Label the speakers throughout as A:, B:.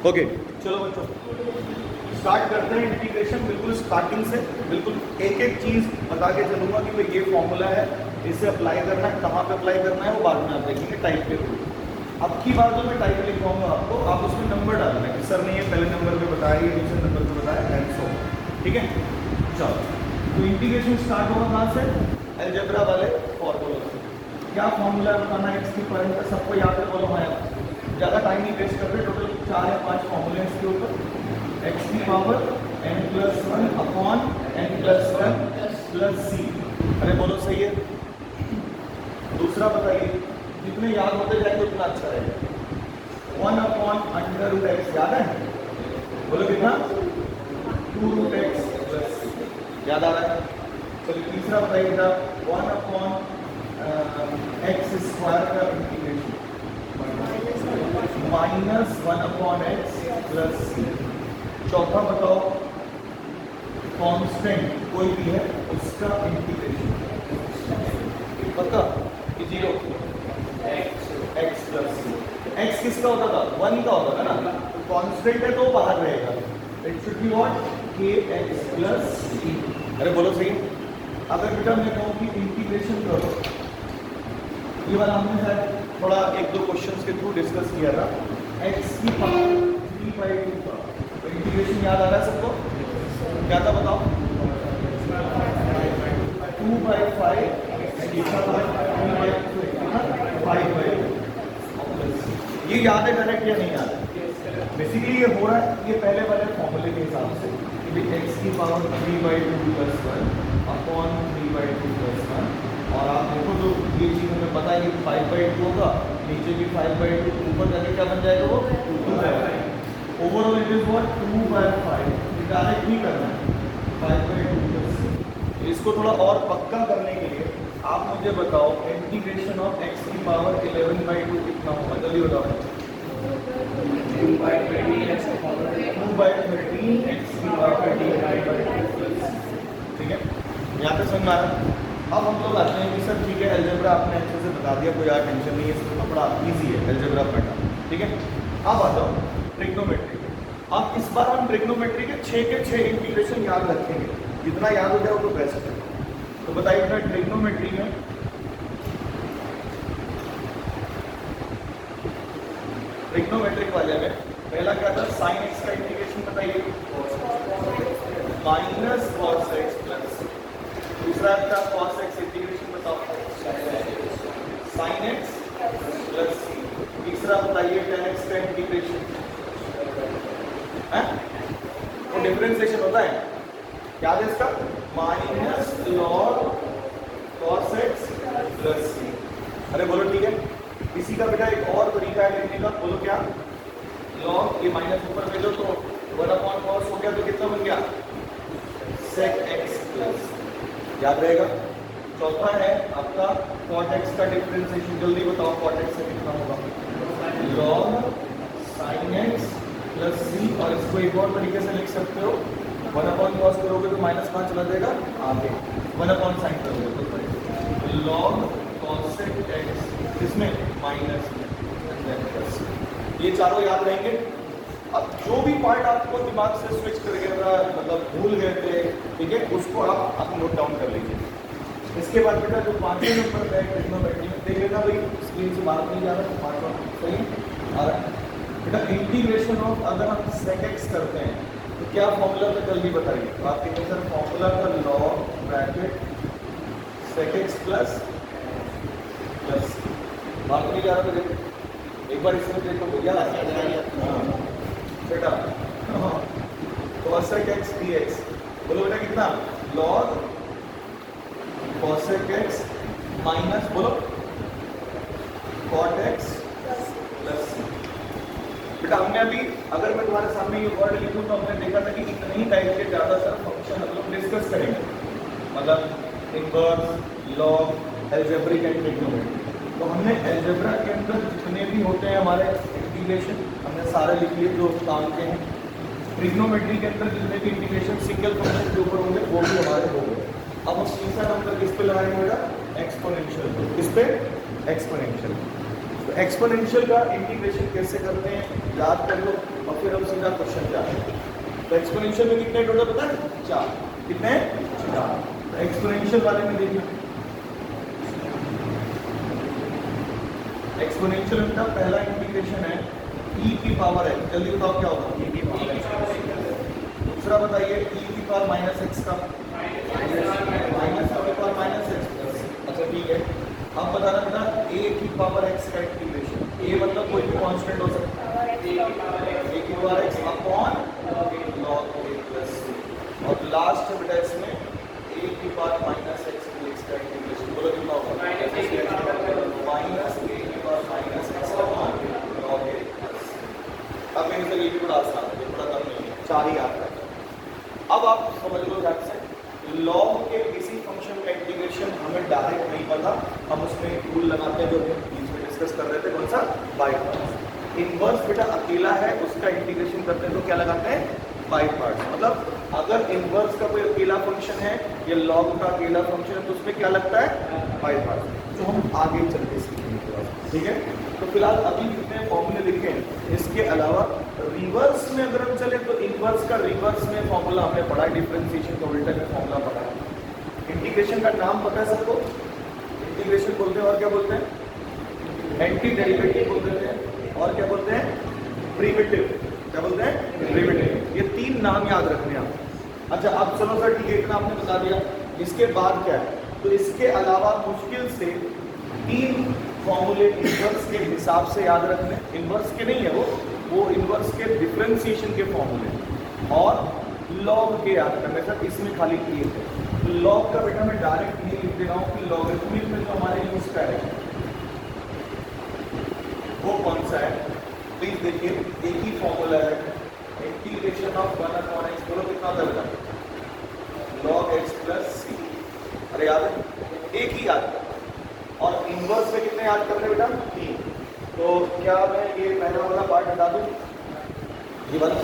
A: Okay चलो बच्चों start करते हैं इंटीग्रेशन। बिल्कुल स्टार्टिंग से बिल्कुल एक एक चीज़ बता के चलूंगा कि भाई ये फॉर्मूला है, इसे अप्लाई करना है, कहाँ पे अप्लाई करना है वो बाद में आप देखेंगे टाइप के थ्रू। अब की बात जो मैं टाइप लिखवाऊंगा आपको, आप उसमें नंबर डालना है कि सर ने ये पहले नंबर पे बताया, ये दूसरे नंबर पे बताया एंड सो। ठीक है चलो, तो इंटीग्रेशन स्टार्ट होगा कहाँ से? अलजेब्रा वाले फॉर्मूला से। क्या फॉर्मूला बताना है एक्स की पावर का, सबको याद है बोलो हाँ यार, ज़्यादा टाइम नहीं वेस्ट करते। टोटल 4 या 5 फॉर्मूले इसके ऊपर। एक्स की power n+1 upon n+1 plus c. अरे बोलो सही है। दूसरा बताइए, जितने याद होते जाएंगे उतना अच्छा रहेगा। 1 अपॉन अंडर रूट एक्स याद है? बोलो कितना? 2 रूट एक्स प्लस सी। याद आ रहा है? चलिए तीसरा बताइएगा, 1 अपॉन एक्स स्क्वायर का इंटीग्रेशन -1 अपॉन एक्स प्लस सी। चौथा बताओ, कांस्टेंट कोई भी है उसका इंटीग्रेशन पता कि 0 एक्स प्लस सी। एक्स किसका होता था? 1 का होता था ना, तो कांस्टेंट है तो बाहर रहेगा। It should be what? के एक्स प्लस सी। अरे बोलो सही। अगर बेटा मैं कहूँ कि इंटीग्रेशन करो, ये वाला हमने शायद थोड़ा 1-2 क्वेश्चंस के थ्रू डिस्कस किया था। एक्स की पावर 3/2 का तो इंटीग्रेशन याद आ रहा है सबको? क्या था बताओ? 2/5 ये याद है डायरेक्ट या नहीं याद है? बेसिकली ये हो रहा है, ये पहले वाले फॉर्मूले के हिसाब से कि एक्स की पावर 3/2 + 1 अपॉन 3/2 + 1। और आप देखो तो ये चीज़ हमें पता है कि 5/2 होगा, नीचे भी 5/2, ऊपर जाके क्या बन जाएगा वो 2/5। Overall it is what 2/5। Direct नहीं करना है 5/2 + 6। इसको थोड़ा और पक्का करने के लिए आप मुझे बताओ इंटीग्रेशन ऑफ x की पावर 11/2 कितना होगा? जल्दी बताओ। 2/13 x की पावर 13/2। ठीक है, यहाँ पे समझ में आ रहा? अब हम लोग आते हैं कि सर ठीक है अलजेब्रा आपने अच्छे से बता दिया, कोई यार टेंशन नहीं है, इसका बड़ा इजी है अलजेब्रा पढ़ना। ठीक है, अब आ जाओ ट्रिग्नोमेट्री। अब इस बार हम ट्रिग्नोमेट्री के 6 के 6 इंटीग्रेशन याद रखेंगे, जितना याद हो जाए वो तो बेस्ट है। तो बताइए बेटा ट्रिग्नोमेट्री में ट्रिग्नोमेट्रिक वाले में पहला क्या था? साइन एक्स का इंटीग्रेशन बताइए, माइनस कॉस एक्स प्लस। दूसरा था कॉस एक्स इंटीग्रेशन बताओ, साइन एक्स प्लस सी। तीसरा बताइए टेन एक्स का इंटीग्रेशन, वो डिफरेंशिएशन होता है, याद है इसका? Minus log cos x plus c. अरे बोलो ठीक है। इसी का बेटा एक और तरीका है लिखने का, बोलो क्या? लॉग ये माइनस ऊपर भेजो तो 1 अपॉन कॉस हो गया, तो कितना बन गया? सेक एक्स प्लस, याद रहेगा। चौथा है आपका कॉट एक्स का डिफरेंशिएशन, जल्दी बताओ कॉट एक्स से कितना होगा? लॉग साइन एक्स प्लस सी। और इसको एक और तरीके से लिख सकते हो, 1 अपॉन कॉस करोगे तो माइनस कहाँ चला जाएगा? आगे 1 अपॉन साइन करोगे तो लॉग कॉसेक एक्स, इसमें माइनस प्लस। ये चारों याद रहेंगे। अब जो भी पार्ट आपको दिमाग से स्विच कर गया, मतलब भूल गए थे, ठीक है, उसको आप नोट डाउन कर लीजिए। इसके बाद बेटा जो 5वें नंबर है ट्रिग्नोमेट्री में, देख लेना भाई स्क्रीन से बाहर नहीं जा रहा, 5वां सही। और बेटा इंटीग्रेशन ऑफ, अगर हम सेक एक्स करते हैं तो क्या फॉर्मूला था जल्दी बताइए? तो आप देखिए सर फॉर्मूला था log bracket sec x plus बात नहीं जा रहा तो देखो एक बार इसमें देखो भैया बेटा cosec x dx, बोलो बेटा कितना? log cosec x माइनस बोलो cot x प्लस। बेटा हमने अभी, अगर मैं तुम्हारे सामने ये वर्ड लिखूं तो हमने देखा था कि इतने ही टाइप के ज़्यादातर फंक्शन हम लोग डिस्कस करेंगे, मतलब inverse, log, algebraic and trigonometry. तो हमने अलजेब्रा के अंदर जितने भी होते हैं हमारे इंटीग्रेशन हमने सारे लिख लिए जो काम के हैं। ट्रिग्नोमेट्री के अंदर जितने भी इंटीग्रेशन सिंगल फंक्शन के ऊपर होंगे वो भी हमारे हो गए। अब हम तीसरा नंबर किस पे लगाएंगे बेटा? एक्सपोनेंशियल। किस पे? एक्सपोनेंशियल। तो एक्सपोनेंशियल का इंटीग्रेशन कैसे करते हैं याद कर लो और फिर हम सीधा क्वेश्चन पे आते हैं। तो एक्सपोनेंशियल में कितने टोटल पता है? 4। कितने? 4। तो एक्सपोनेंशियल वाले में देखिए, एक्सपोनेंशियल का पहला इंटीग्रेशन है e की पावर x। जल्दी बताओ क्या होगा? e की पावर x। दूसरा बताइए e की पावर माइनस x का माइनस की पावर माइनस x। अच्छा ठीक है, अब बताना बेटा a की पावर x का इंटीग्रेशन। a मतलब कोई भी कांस्टेंट हो सकता है, a की power x upon log a plus c। और लास्ट बेटा इसमें a की पावर माइनस x dx का इंटीग्रेशन। बोलो कितना होगा? माइनस a की power minus x upon log a plus c। अब मेरे से ये भी बड़ा आसान है, बड़ा कम नहीं है, 4 ही आता है। अब आप समझ लो ध्यान से, लॉग के किसी फंक्शन का इंटीग्रेशन हमें डायरेक्ट नहीं पता, हम उसमें एक रूल लगाते हैं जो बीच में डिस्कस कर रहे थे, कौन सा? By parts. इनवर्स बेटा अकेला है, उसका इंटीग्रेशन करते हैं तो क्या लगाते हैं? By parts. मतलब अगर इनवर्स का कोई अकेला फंक्शन है या लॉग का अकेला फंक्शन है तो उसमें क्या लगता है? बाय पार्ट्स, जो हम आगे चलते सीखेंगे। ठीक है, तो फिलहाल अभी कितने फॉर्मूले लिखे हैं। इसके अलावा रिवर्स में अगर हम चले तो इनवर्स का रिवर्स में फॉर्मूला हमने पढ़ा है, डिफरेंशिएशन का उल्टा में फॉर्मूला पढ़ा है। इंटीग्रेशन का नाम पता है सबको? इंटीग्रेशन बोलते हैं और क्या बोलते हैं? एंटी डेरिवेटिव बोल देते हैं और क्या बोलते हैं? प्रिमिटिव। क्या बोलते हैं? प्रिमिटिव। ये 3 नाम याद रखने आप। अच्छा अब चलो सर ठीक है, इतना आपने बता दिया, इसके बाद क्या है? तो इसके अलावा मुश्किल से 3 फॉर्मूले इनवर्स के हिसाब से याद रखने। इनवर्स के नहीं है वो इनवर्स के डिफरेंशिएशन के फॉर्मूले और लॉग के याद करने। सर इसमें खाली एक है, तो लॉग का बेटा मैं डायरेक्ट ये लिख दे रहा हूँ कि लॉगरिथमिक में जो हमारे यूज का है वो कौन सा है? प्लीज देखिए, एक ही फॉर्मूला है, इंटीग्रेशन ऑफ 1/x। बोलो कितना होता है? log x plus c। अरे याद है, एक ही याद कर। और इनवर्स में कितने याद करने बेटा? 3। तो क्या मैं ये पहला वाला पार्ट हटा दूं? ये बस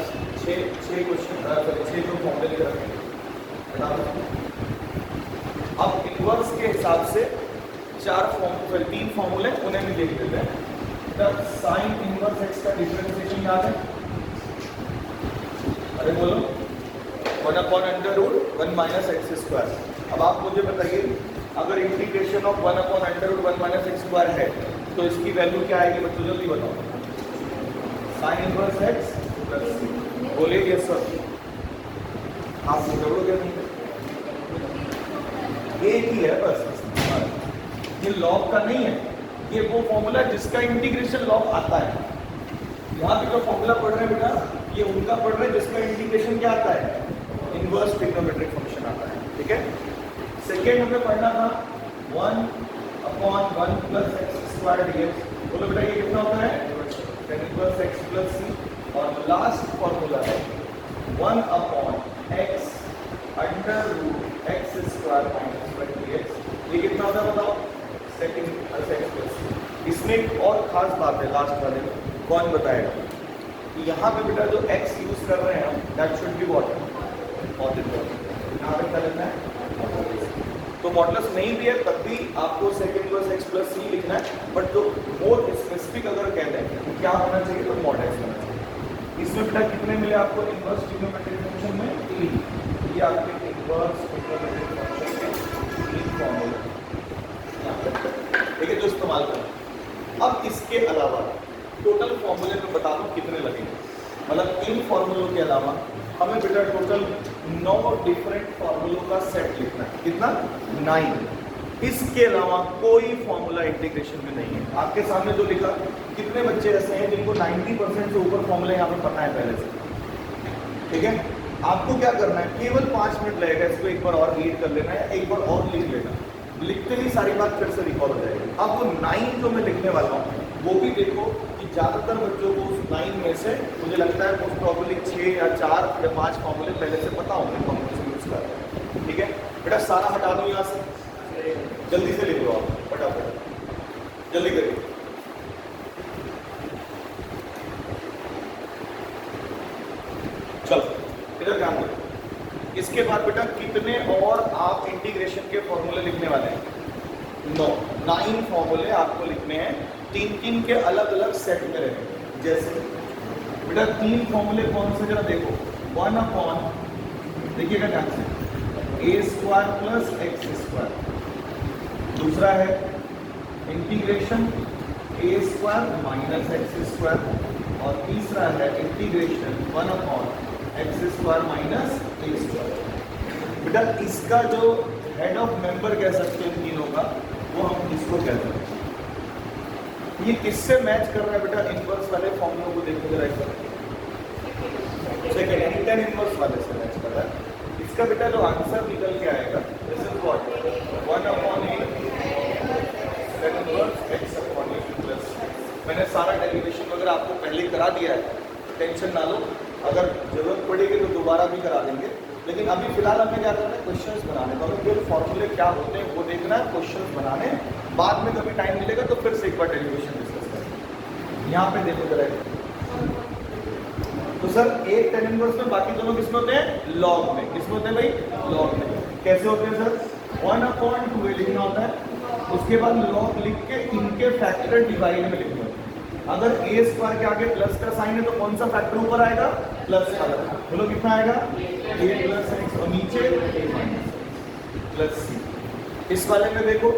A: 6 क्वेश्चन 6 जो फॉर्मूले लिख रखे हैं हटा दूं। अब इनवर्स के हिसाब से 3 फॉर्मूले उन्हें भी देख लेते हैं। साइन इनवर्स x का डिफरेंशिएशन याद है? अरे बोलो 1/√1 माइनस एक्स स्क्वायर। अब आप मुझे बताइए, अगर integration of 1/√1 minus x square है तो इसकी वैल्यू क्या आएगी बच्चों? जल्दी बताओ। Sine inverse x plus c। बोलिए यस सर। आप बोलोगे नहीं? एक ही है बस, ये लॉग का नहीं है, ये वो फॉर्मूला जिसका इंटीग्रेशन लॉग आता है। यहाँ पे जो फॉर्मूला पढ़ रहे हैं बेटा ये उनका पढ़ रहे हैं जिसका इंटीग्रेशन क्या आता है? इनवर्स ट्रिग्नोमेट्रिक फंक्शन आता है। ठीक है, सेकेंड हमें पढ़ना था 1/1 प्लस एक्स स्क्वायर dx। बोलो बेटा ये कितना होता है? tan inverse x plus c। और लास्ट फॉर्मूला है 1/x √x square minus 1 dx। ये कितना होता है बताओ? sec inverse x plus c। इसमें एक और खास बात है लास्ट वाले में, कौन बताएगा? यहाँ पे बेटा जो x यूज कर रहे हैं हम, that should be what? Modulus. यहाँ पे क्या लिखना है? तो मॉडुलस नहीं भी है तब भी आपको second inverse x plus c लिखना है, बट जो मोर स्पेसिफिक अगर कह दें तो क्या होना चाहिए? तो मॉडुलस होना चाहिए। इसमें बेटा कितने मिले आपको इनवर्स ट्रिग्नोमेट्रिक फंक्शन में? 3। ये आपके इनवर्स ट्रिग्नोमेट्रिक फंक्शन के 3 फॉर्मूले, ठीक है, जो इस्तेमाल करें। अब इसके अलावा टोटल फॉर्मूले में बता दूं कितने लगेंगे। मतलब इन फॉर्मूलों के अलावा हमें बेटा टोटल 9 डिफरेंट फॉर्मूलों का सेट लिखना है। कितना? 9। इसके अलावा कोई फॉर्मूला इंटीग्रेशन में नहीं है। आपके सामने जो लिखा, कितने बच्चे ऐसे हैं जिनको 90% से ऊपर फॉर्मूला यहाँ पे पता है पहले से? ठीक है, आपको क्या करना है, केवल 5 मिनट लगेगा, इसको एक बार और रीड कर लेना है, एक बार और लिख लेना। लिखते ही सारी बात फिर से रिकॉल हो जाएगी। अब वो 9 जो मैं लिखने वाला हूँ वो भी देखो कि ज़्यादातर बच्चों को उस 9 में से मुझे लगता है मोस्ट प्रॉब्ली 6 या 4 या 5 फॉर्मूले पहले से पता होंगे, फॉर्मूले से यूज कर रहे हैं। ठीक है बेटा, सारा हटा दो यहाँ से, जल्दी से लिख लो आप, फटाफट जल्दी करिए। चलो इधर ध्यान दो। इसके बाद बेटा कितने और आप इंटीग्रेशन के फॉर्मूले लिखने वाले हैं? 9। 9 फॉर्मूले आपको लिखने हैं, 3 के अलग अलग सेट में रहेंगे। जैसे बेटा 3 फॉर्मूले कौन से, जरा देखो। 1 अपॉन, देखिएगा ध्यान से, a square plus x square. दूसरा है integration a square minus x square. और तीसरा है integration 1 upon x square minus a square. बेटा इसका जो हेड ऑफ मेंबर कह सकते हैं इन तीनों का, वो हम इसको कहते हैं। ये किससे मैच कर रहा है बेटा? इनवर्स वाले फॉर्मूलों को देखो जरा एक बार। सेकंड यानी tan इनवर्स वाले से मैच कर रहा है। इसका बेटा जो आंसर निकल के आएगा, this is what 1 upon a tan inverse x upon a plus. मैंने सारा डेरिवेशन वगैरह आपको पहले ही करा दिया है, टेंशन ना लो। अगर जरूरत पड़ेगी तो दोबारा भी करा देंगे, लेकिन अभी फिलहाल हमें क्या करना है, क्वेश्चंस बनाने। तो हमें केवल फॉर्मूले क्या होते हैं वो देखना है, क्वेश्चंस बनाने। बाद में कभी टाइम मिलेगा तो फिर से एक बार डेरिवेशन डिस्कस करेंगे। यहाँ पे देखो जरा, तो सर एक tan इनवर्स में, बाकी दोनों किसमें होते हैं? लॉग में। किसमें होते हैं भाई? लॉग में। कैसे होते हैं सर? 1 अपॉन 2 लिखना होता है, उसके बाद लॉग लिख के इनके फैक्टर डिवाइड में लिखना होता है। अगर ए स्क्वायर के आगे प्लस का साइन है तो कौन सा फैक्टर ऊपर आएगा? प्लस वाला। बोलो कितना आएगा? a प्लस एक्स, और नीचे a माइनस प्लस सी। इस वाले में देखो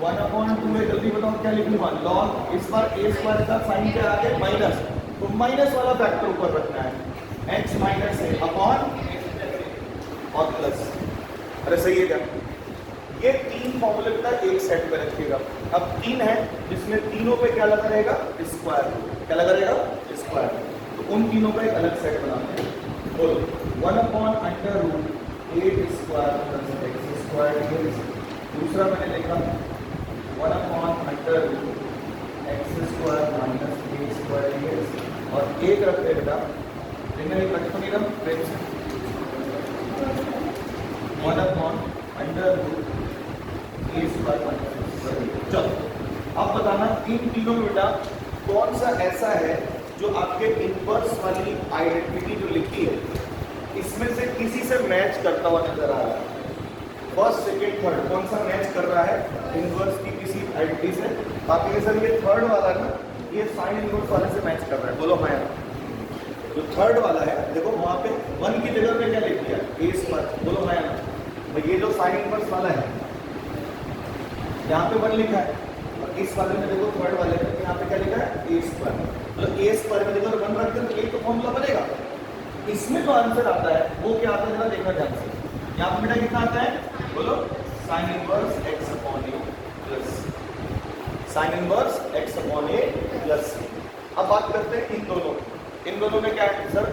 A: 1 अपॉन 2 है, जल्दी बताओ क्या लिखूंगा? लॉग, इस बार a स्क्वायर का साइन के आगे माइनस, तो माइनस वाला फैक्टर ऊपर रखना है, x माइनस a अपॉन और प्लस। अरे सही है क्या? ये 3 फॉर्मूले का एक सेट में रखिएगा। अब 3 है जिसमें तीनों पे क्या लगा रहेगा? स्क्वायर। क्या लगा रहेगा? स्क्वायर। तो उन तीनों का एक अलग सेट बनाते हैं। बोलो 1 upon under root 8 square plus x square. दूसरा मैंने लिखा 1 upon under root x square minus a square. और एक रखते बेटा, देखना एक रखते नहीं रहा friends, 1 upon under root a square minus. चलो अब बताना इन तीनों में बेटा कौन सा ऐसा है जो आपके इनवर्स वाली आइडेंटिटी जो लिखी है इसमें से किसी से मैच करता हुआ नजर आ रहा है। फर्स्ट, सेकेंड, थर्ड कौन सा मैच कर रहा है इनवर्स की किसी आइडेंटिटी से? बाकी सर ये थर्ड वाला ना, ये साइन इनवर्स वाले से मैच कर रहा है। बोलो हाँ। जो थर्ड वाला है देखो वहाँ पे 1 की जगह पे क्या लिख दिया? ए स्क्वायर। बोलो हाँ। ये जो साइन इनवर्स वाला है यहाँ पे 1 लिखा है, और इस वाले में देखो थर्ड वाले में यहाँ पे क्या लिखा है? ए स्क्वायर। मतलब ए स्क्वायर में देखो 1 रख दे तो एक तो फॉर्मूला बनेगा। इसमें जो आंसर आता है वो क्या आता है जरा देखना ध्यान से। यहाँ पे बेटा कितना आता है? बोलो sine inverse x upon a plus sine inverse x upon a plus. अब बात करते हैं इन दोनों में क्या है सर?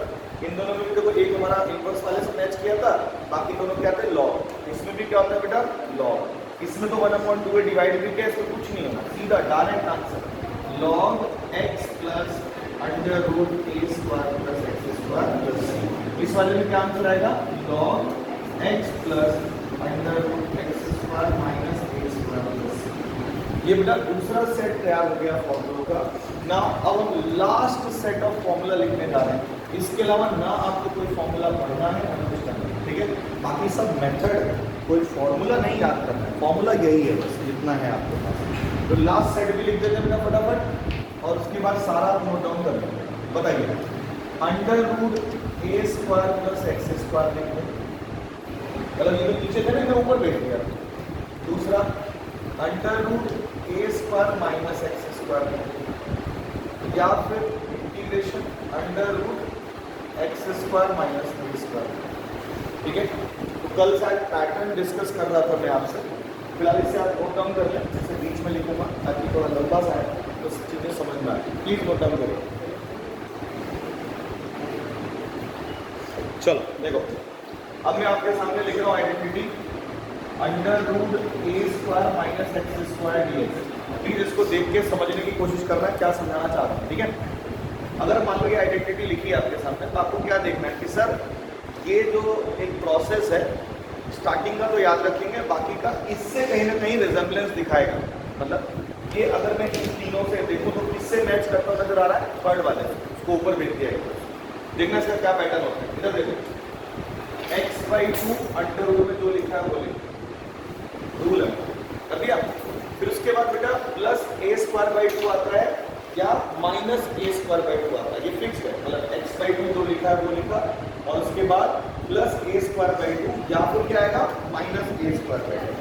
A: इन दोनों में भी देखो एक हमारा इनवर्स वाले से मैच किया था, बाकी दोनों क्या थे? लॉग। इसमें भी क्या होता है बेटा? लॉग। इसमें तो 1 अपॉन 2 डिवाइड भी क्या, इसमें कुछ नहीं होना, सीधा direct answer log x plus under root a square plus x square plus c. इस वाले में क्या आंसर आएगा? Log x plus under root x square minus a square plus c. ये बेटा दूसरा सेट तैयार हो गया फॉर्मूलों का। ना अब हम लास्ट सेट ऑफ फॉर्मूला लिखने जा रहे हैं। इसके अलावा ना आपको कोई फॉर्मूला पढ़ना है ना कुछ करना है, ठीक है? बाकी सब मेथड, कोई फॉर्मूला नहीं याद करना है, फॉर्मूला यही है बस, जितना है आपके पास। तो लास्ट सेट भी लिख देते हैं बेटा फटाफट, और उसके बाद सारा नोट डाउन कर लेते हैं। बताइए under root a square plus x square लिख दें, मतलब ये तो नीचे थे ना, मैं ऊपर बैठ गया। दूसरा under root a square minus x square लिख दें, या फिर integration under root x square minus b square. ठीक है, तो कल शायद पैटर्न डिस्कस कर रहा था मैं आपसे, फिलहाल इसे आप नोट डाउन कर लें, इसे बीच में लिखूंगा ताकि थोड़ा लंबा सा है तो चीज़ें समझ में आए। प्लीज नोट डाउन करें। चलो देखो, अब मैं आपके सामने लिख रहा हूँ identity under root a square minus x square d x. Please इसको देख के समझने की कोशिश करना है क्या समझाना चाह रहा हूँ। ठीक है, अगर मान लो ये आइडेंटिटी लिखी है आपके सामने, तो आपको क्या देखना है कि सर ये जो एक प्रोसेस है, स्टार्टिंग का तो याद रखेंगे, बाकी का इससे कहीं ना कहीं रिजेम्बलेंस दिखाएगा। मतलब ये अगर मैं इन तीनों से देखूँ तो किससे मैच करता हुआ नजर आ रहा है? थर्ड वाले, उसको ऊपर भेज दिया है। देखना इसका क्या पैटर्न होता है, इधर देखो x/2 अंडर रूट में जो लिखा है वो लिखो, रूल है कर दिया। फिर उसके बाद बेटा प्लस ए स्क्वायर बाई 2 आता है या माइनस ए स्क्वायर बाई 2 आता है, ये फिक्स है, मतलब एक्स बाई 2 जो लिखा है वो लिखा, और उसके बाद प्लस ए स्क्वायर बाई 2 या फिर क्या आएगा माइनस ए स्क्वायर बाई 2।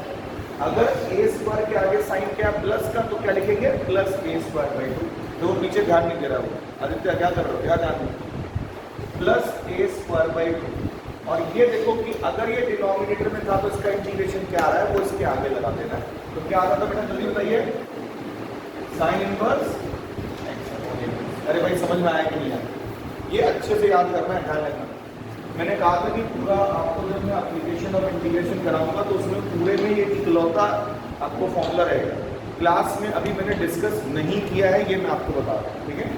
A: अगर ए स्क्वायर के आगे साइन क्या प्लस का तो क्या लिखेंगे प्लस ए स्क्वायर बाई 2। तो नीचे ध्यान नहीं दे रहा हो आदित्य, क्या कर रहे हो, क्या ध्यान प्लस ए स्क्वायर बाई 2। और ये देखो कि अगर ये डिनोमिनेटर में था तो इसका इंटीग्रेशन क्या आ रहा है वो इसके आगे लगा देना है। तो क्या आ रहा था बेटा जल्दी बताइए, साइन इनवर्स। अरे भाई समझ में आया कि नहीं आया, ये अच्छे से याद करना है, ध्यान रखना। मैंने कहा था कि पूरा आपको जब मैं एप्लीकेशन और इंटीग्रेशन कराऊंगा तो उसमें पूरे में ये इकलौता आपको फॉर्मूला रहेगा। क्लास में अभी मैंने डिस्कस नहीं किया है, ये मैं आपको बता रहा हूँ, ठीक है,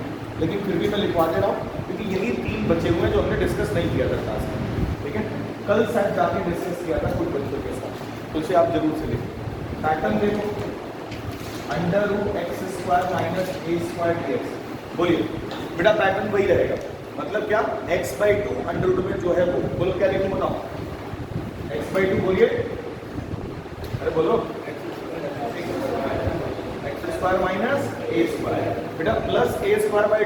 A: लेकिन फिर भी मैं लिखवा दे रहा हूँ क्योंकि यही 3 बचे हुए हैं जो हमने डिस्कस नहीं किया था क्लास में, ठीक है। कल शायद जाके डिस्कस किया था कुछ बच्चों के साथ, तो उसे आप जरूर से लिखें। पैटर्न देखो, under root x square minus a square d x. बोलिए बेटा पैटर्न वही रहेगा, मतलब क्या x बाई 2 अंडर रूट में जो है वो, बोलो क्या लिखूं बताओ, x बाई 2 बोलिए, अरे बोलो x square minus a square. बेटा प्लस ए स्क्वायर बाई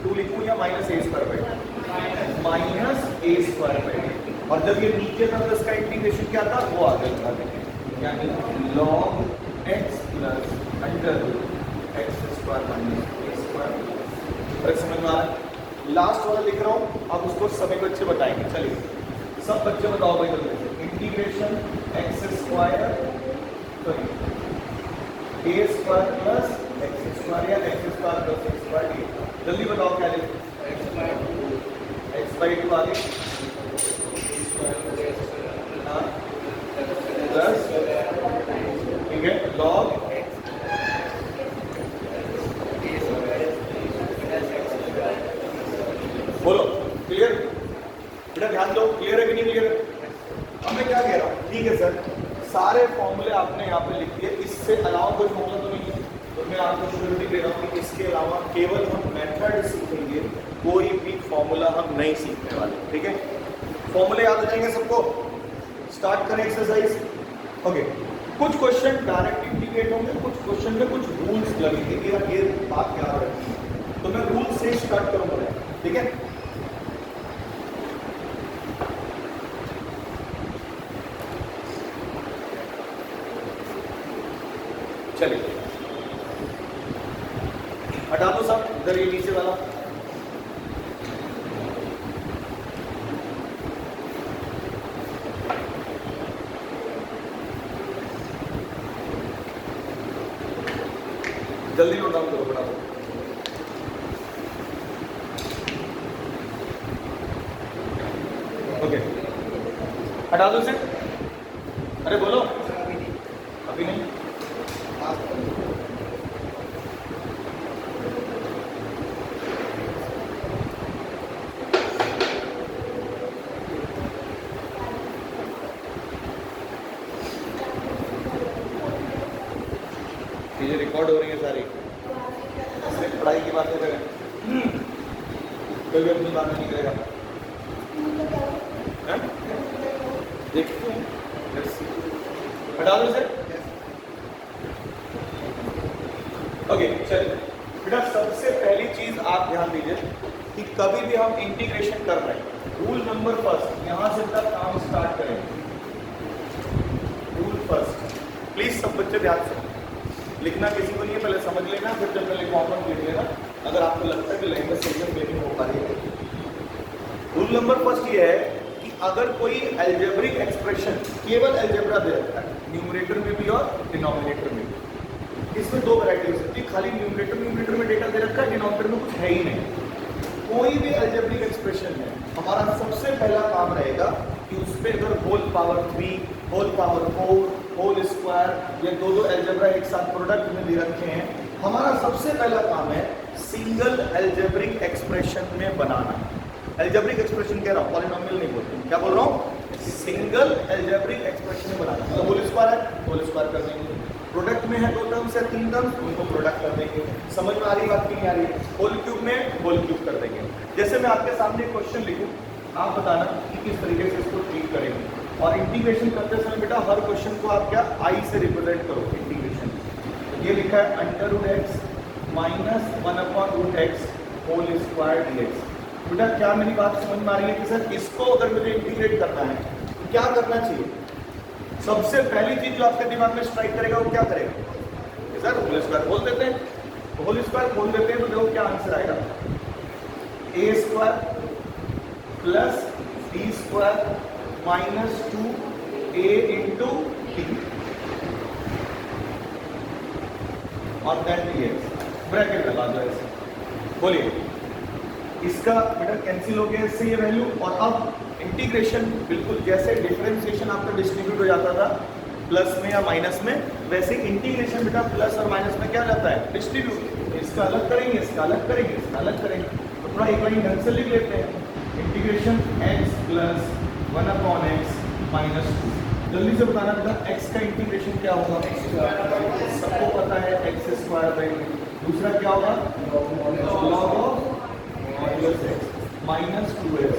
A: 2 लिखूं या minus a square by 2, minus a square by 2। और जब ये नीचे था तो इसका इंटीग्रेशन क्या था वो आगे लगा देंगे, यानी log x plus under root x square minus a square. समझ में आ रहा है? लास्ट वाला लिख रहा हूँ, अब उसको सभी बच्चे बताएंगे। चलिए सब बच्चे बताओ भाई जल्दी से, इंटीग्रेशन एक्स स्क्वायर सॉरी ए स्क्वायर प्लस एक्स स्क्वायर या x square plus x square D. जल्दी बताओ क्या लिखे, एक्स बाई 2 आगे प्लस, ठीक है, लॉग बोलो क्लियर बेटा, ध्यान दो, क्लियर है कि नहीं क्लियर है? अब मैं क्या कह रहा हूँ, ठीक है सर सारे फॉर्मूले आपने यहाँ पे लिख दिए, इससे अलावा कोई फॉर्मूला तो नहीं है, तो मैं आपको श्योरिटी दे रहा हूँ कि इसके अलावा केवल हम मेथड सीखेंगे, कोई भी फॉर्मूला हम नहीं सीखने वाले, ठीक है। फॉर्मूले याद हो जाएंगे सबको, स्टार्ट करें एक्सरसाइज। ओके, कुछ क्वेश्चन डायरेक्ट इंटीग्रेट होंगे, कुछ क्वेश्चन में कुछ रूल्स लगेंगे कि यार ये बात याद रखनी है, तो मैं रूल से स्टार्ट करूंगा, ठीक है। चलिए हटा दो सब इधर, ये नीचे वाला जल्दी नोट डाउन करो फटाफट। ओके हटा दो इसे, अरे बोलो अभी नहीं, चीजें रिकॉर्ड हो रही है सारी, सिर्फ पढ़ाई की बातें करें, कोई भी अपनी बात नहीं करेगा, देखते हैं, हटा दो इसे। ओके चलिए बेटा, सबसे पहली चीज आप ध्यान दीजिए कि कभी भी हम इंटीग्रेशन कर रहे हैं, रूल नंबर फर्स्ट, यहां से तक काम स्टार्ट करेंगे। रूल फर्स्ट, प्लीज सब बच्चे ध्यान से लिखना, किसी को नहीं है पहले समझ लेना, फिर जब मैं लिखवाऊंगा लिख लेना, अगर आपको लगता है कि लैंग्वेज सेशन में भी हो पा रही है। रूल नंबर फर्स्ट ये है कि अगर कोई अलजेब्रिक एक्सप्रेशन, केवल अलजेब्रा दे रखा है, न्यूमरेटर में भी और डिनोमिनेटर में भी, इसमें 2 वैरायटी हो सकती है, खाली न्यूमरेटर में डेटा दे रखा है, डिनोमिनेटर में कुछ है ही नहीं। कोई भी अलजेब्रिक एक्सप्रेशन में हमारा सबसे पहला काम रहेगा कि उस पर अगर whole power 3, whole power 4, whole square या दो अलजेब्रा एक साथ प्रोडक्ट में दे रखे हैं, हमारा सबसे पहला काम है सिंगल अलजेब्रिक एक्सप्रेशन में बनाना। अलजेब्रिक एक्सप्रेशन कह रहा हूँ, पॉलिनोमियल नहीं बोलते, क्या बोल रहा हूँ, सिंगल अलजेब्रिक एक्सप्रेशन में बनाना। मतलब होल स्क्वायर है, होल स्क्वायर कर देंगे, प्रोडक्ट में है 2 टर्म्स या 3 टर्म्स, उनको प्रोडक्ट कर देंगे। समझ में आ रही बात की नहीं आ रही है? होल क्यूब में होल क्यूब कर देंगे। जैसे मैं आपके सामने एक क्वेश्चन लिखूं, आप बताना कि किस तरीके से इसको ट्रीट करेंगे। और इंटीग्रेशन करते समय बेटा हर क्वेश्चन को आप क्या आई से रिप्रेजेंट करो इंटीग्रेशन। ये लिखा है under root x minus 1/√x whole square dx। बेटा क्या मेरी बात समझ में आ रही है कि सर इसको अगर मुझे इंटीग्रेट करना है तो क्या करना चाहिए? सबसे पहली चीज जो आपके दिमाग में स्ट्राइक करेगा वो क्या करेगा? सर होल स्क्वायर खोल देते हैं, होल स्क्वायर खोल देते हैं तो देखो क्या आंसर आएगा, a square plus b square minus 2a into t और देन dx ब्रैकेट लगा दो ऐसे। बोलिए इसका बेटा कैंसिल हो गया इससे ये वैल्यू, और अब इंटीग्रेशन बिल्कुल जैसे डिफरेंशिएशन आपका डिस्ट्रीब्यूट हो जाता था प्लस में या माइनस में, वैसे इंटीग्रेशन बेटा प्लस और माइनस में क्या जाता है? डिस्ट्रीब्यूट। इसका अलग करेंगे, इसका अलग करेंगे, इसका अलग करेंगे, तो थोड़ा एक लाइन ढंग से लिख लेते हैं, integration x plus 1/x minus 2। जल्दी से बताना बेटा x का इंटीग्रेशन क्या होगा? सबको पता है x स्क्वायर बाई, दूसरा क्या होगा? Log of modulus x minus 2x।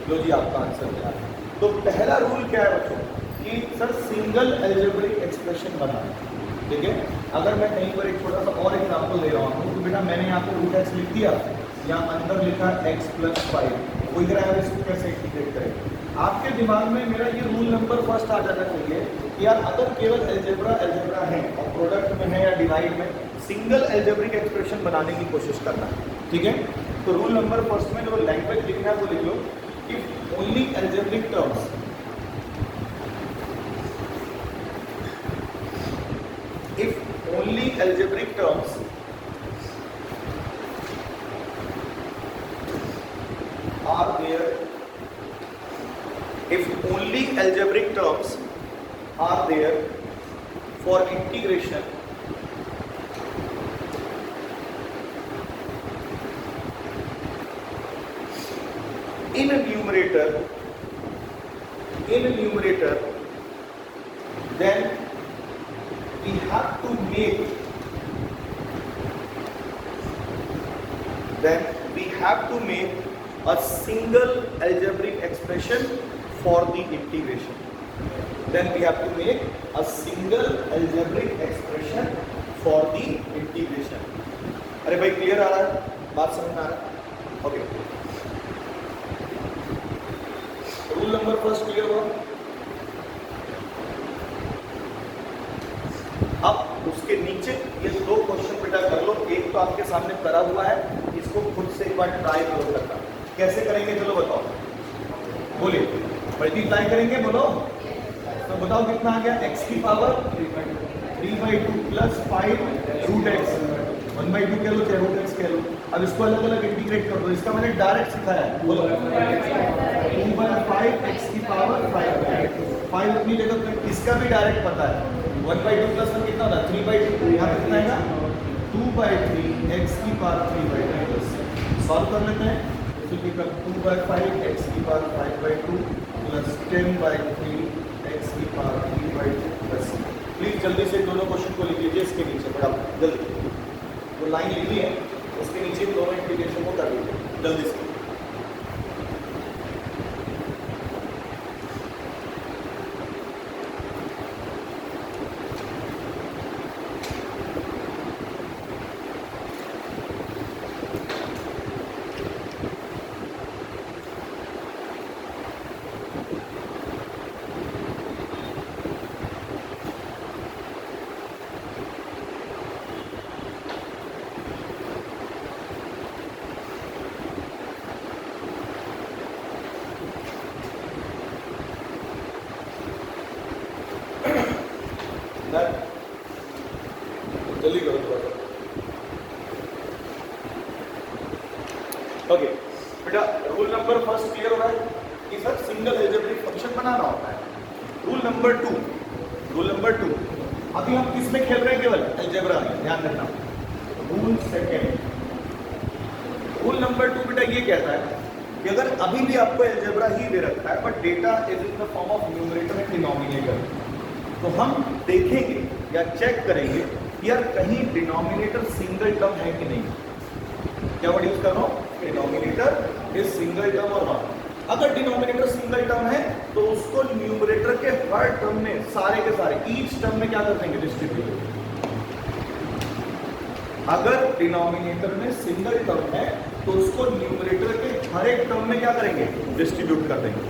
A: लो जी आपका आंसर क्या है? तो पहला रूल क्या है बच्चों कि सर सिंगल अलजेब्रिक एक्सप्रेशन बनाना। ठीक है, अगर मैं कहीं पर एक छोटा सा और एग्जांपल दे रहा हूँ तो बेटा मैंने यहाँ पे रूट x लिख दिया, यहाँ अंदर लिखा x प्लस 5, वो इधर आया इसको कैसे इंटीग्रेट करेंगे? आपके दिमाग में मेरा ये रूल नंबर फर्स्ट आ जाना चाहिए कि यार अगर केवल अलजेब्रा है और प्रोडक्ट में है या डिवाइड में, सिंगल अलजेब्रिक एक्सप्रेशन बनाने की कोशिश करना है। ठीक है, तो रूल नंबर फर्स्ट में जो लैंग्वेज लिखना है वो लिख लो, if only algebraic terms are there, if only algebraic terms are there for integration in numerator, then we have to make a single algebraic expression for the integration. Then we have to make a single algebraic expression for the integration. अरे भाई clear आ रहा है? बात समझ में आ रहा है? Okay, rule number first clear हुआ। अब उसके नीचे ये दो क्वेश्चन बेटा कर लो, एक तो आपके सामने करा हुआ है, इसको खुद से एक बार ट्राई करो करना। कैसे करेंगे चलो बताओ, बोलिए। मल्टीप्लाई करेंगे, बोलो तो बताओ कितना आ गया? x की पावर 3/2 प्लस 5 रूट x, 1/2 कह लो चाहे रूट x कह लो। अब इसको अलग अलग इंटीग्रेट कर दो, इसका मैंने डायरेक्ट सिखाया है, बोलो 2/5 x की पावर 5 अपनी जगह पे, इसका भी डायरेक्ट पता है। 1/2 प्लस 1 कितना होता है? 3/2, यहाँ कितना आएगा? 2/3 x की पावर 3/2। सॉल्व कर लेते हैं, 2/5 x की पावर 5/2 प्लस 10/3 x की पावर 3/2 प्लस। प्लीज जल्दी से दोनों क्वेश्चन को लिख लीजिए, इसके नीचे फटाफट जल्दी, वो लाइन लिखी है उसके नीचे दोनों इंटीग्रेशन को कर लीजिए जल्दी से। जल्दी करो थोड़ा सा। ओके बेटा, रूल नंबर फर्स्ट क्लियर हो रहा है कि सर सिंगल अलजेब्रिक फंक्शन बनाना होता है। रूल नंबर टू, अभी हम किस में खेल रहे हैं? केवल अलजेब्रा में, ध्यान रखना। रूल सेकेंड, रूल नंबर 2 बेटा ये कहता है कि अगर अभी भी आपको अलजेब्रा ही दे रखा है but data is in the form of numerator and denominator, तो हम देखेंगे या चेक करेंगे यार कहीं डिनोमिनेटर सिंगल टर्म है कि नहीं। क्या वर्ड यूज कर रहा हूं? डिनोमिनेटर इज सिंगल टर्म और नॉट। अगर डिनोमिनेटर सिंगल टर्म है तो उसको न्यूमरेटर के हर टर्म में सारे के सारे ईच टर्म में क्या कर देंगे? डिस्ट्रीब्यूट। अगर डिनोमिनेटर में सिंगल टर्म है तो उसको न्यूमरेटर के हर एक टर्म में क्या करेंगे, डिस्ट्रीब्यूट कर देंगे।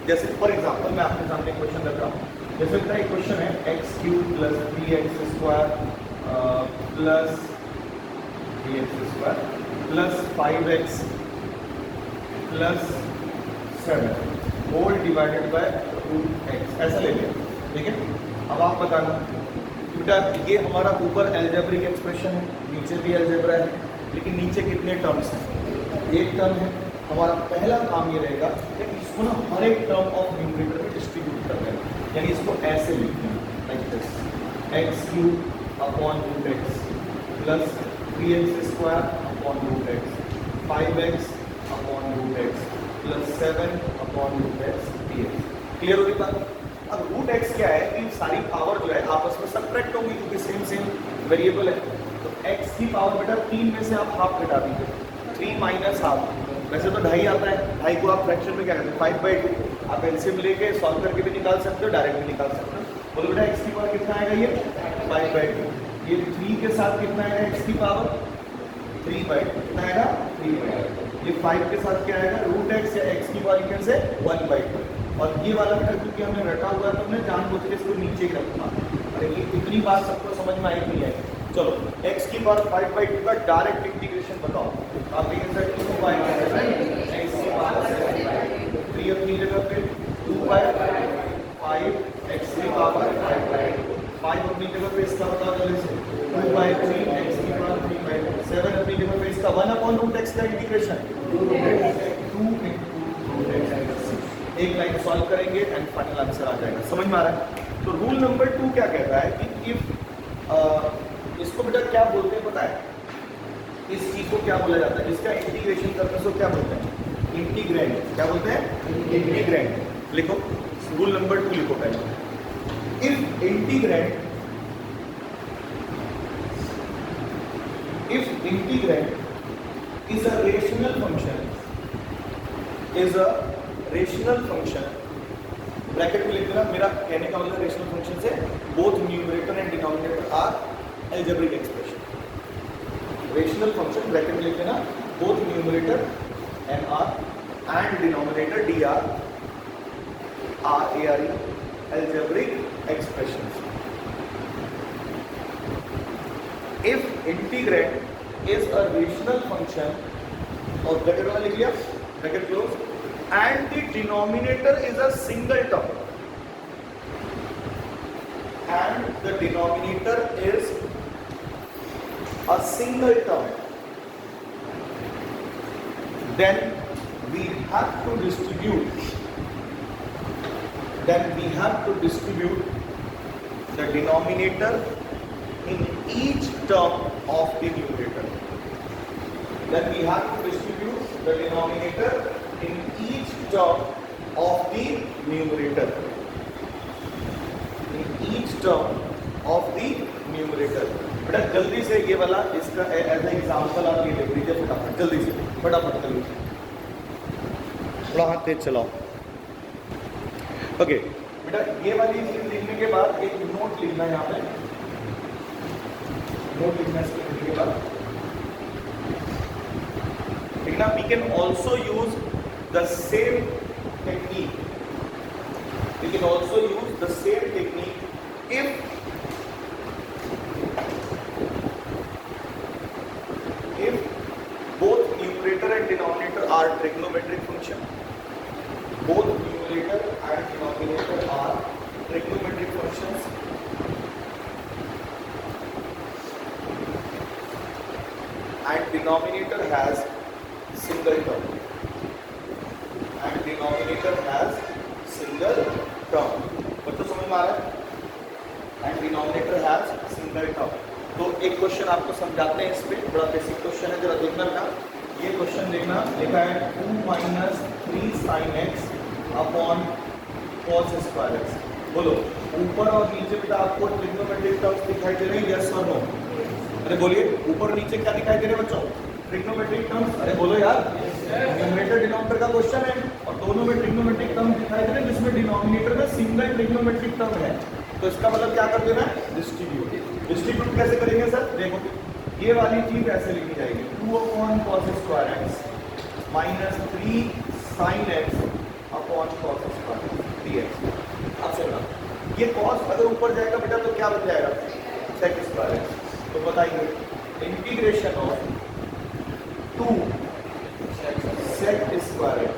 A: जैसे फॉर एग्जांपल मैं आपके सामने क्वेश्चन रख रहा हूँ, जैसे एक क्वेश्चन है x³ plus 3x² plus 3x² plus 5x plus 7 whole divided by √x, ऐसा ले लिया, ठीक है। अब आप बताना बेटा ये हमारा ऊपर एल्जेब्रिक एक्सप्रेशन है, नीचे भी एल्जेब्रा है, लेकिन नीचे कितने टर्म्स हैं, एक टर्म है। हमारा पहला काम ये रहेगा कि इसको ना हर एक टर्म ऑफ न्यूमरेटर में डिस्ट्रीब्यूट कर देना, यानी इसको ऐसे लिखना like this, x³ upon √x plus 3x² upon √x 5x upon √x plus 7 upon √x dx। Clear होगी बात? अब √x क्या है कि सारी पावर जो है आपस में सब्ट्रैक्ट होगी क्योंकि सेम वेरिएबल है। तो x की पावर बेटा 3 में से आप हाफ घटा दीजिए, 3 माइनस हाफ, वैसे तो 2.5 आता है, 2.5 को आप फ्रैक्शन में क्या करते हैं 5/2, आप एलसीएम लेके सॉल्व करके भी निकाल सकते हो, डायरेक्ट भी निकाल सकते हो। बोलो बेटा x की पावर कितना आएगा, ये 5/2, ये 3 के साथ कितना आएगा x की पावर 3/2, कितना आएगा 3/2, ये 5 के साथ क्या आएगा √x या x की पावर इक्वल से 1/2। और ये वाला बेटा क्योंकि हमने रटा हुआ है तो हमने जानबूझ के इसको नीचे ही रखा। अरे ये इतनी बात सबको समझ में आई नहीं है। चलो x की पावर 5/2 का डायरेक्ट इंटीग्रेशन बताओ। आप देखें सर 2 x की पावर 3 अपनी जगह पे 2/5 x की पावर 5 अपनी जगह पे इसका बताओ जल्दी से 2/3 x की पावर 3/2 7 अपनी जगह पे इसका 1/√x का इंटीग्रेशन 2 × एक लाइन सॉल्व करेंगे एंड फाइनल आंसर आ जाएगा। समझ में आ रहा है? तो रूल नंबर 2 क्या कहता है कि इफ इसको बेटा क्या बोलते हैं पता है, इस चीज को क्या बोला जाता है, इसका इंटीग्रेशन करने से क्या बोलते हैं, इंटीग्रैंड। क्या बोलते हैं, इंटीग्रैंड। लिखो रूल नंबर 2 लिखो पहले, if integrand is a rational function, rational function, bracket में लिख देना, मेरा कहने का मतलब रेशनल फंक्शन से both numerator and denominator are algebraic expression. Rational function bracket में लिख देना, both numerator and are and denominator d are are algebraic expression. If integrand is a rational function, और ब्रैकेट वाला लिख लिया, bracket close, and the denominator is a single term, and the denominator is a single term, then we have to distribute the denominator in each term of the numerator. Then we have to distribute the denominator in each term of the numerator. In each term of the numerator. बेटा जल्दी से ये वाला इसका as a example आप ये लिख लीजिए फटाफट, जल्दी से फटाफट कर लीजिए, थोड़ा हाथ तेज चलाओ। ओके बेटा ये वाली चीज लिखने के बाद एक नोट लिखना है, यहाँ पे नोट लिखना है इसको लिखने के बाद लिखना, we can also use the same technique. We can also use the same technique if both numerator and denominator are trigonometric function. Both numerator and denominator are trigonometric functions. And denominator has single term. And denominator has single term. बच्चों समझ में आ रहा है? And denominator has single term. तो एक question आपको समझाते हैं, इस पे बड़ा बेसिक क्वेश्चन है, जरा देखना बेटा। ये क्वेश्चन देखना, लिखा है 2 - 3 sin x upon cos square x। बोलो ऊपर और नीचे बेटा आपको ट्रिग्नोमेट्रिक टर्म्स दिखाई दे रहे हैं, यस और नो? अरे बोलिए ऊपर नीचे क्या दिखाई दे रहे हैं बच्चों, ट्रिग्नोमेट्रिक टर्म्स। अरे बोलो यार, न्यूमरेटर डिनोमिनेटर का क्वेश्चन है और दोनों में ट्रिग्नोमेट्रिक टर्म दिखाई दे रहे हैं, जिसमें डिनोमिनेटर में सिंगल ट्रिग्नोमेट्रिक टर्म है। तो इसका मतलब क्या कर देना है, डिस्ट्रीब्यूट। डिस्ट्रीब्यूट कैसे करेंगे सर, देखो ये वाली चीज ऐसे लिखी जाएगी 2/cos² minus 3 sin x upon cos² dx। अब चलना, ये cos अगर ऊपर जाएगा बेटा तो क्या बन जाएगा sec²। तो बताइए इंटीग्रेशन ऑफ 2 sec²।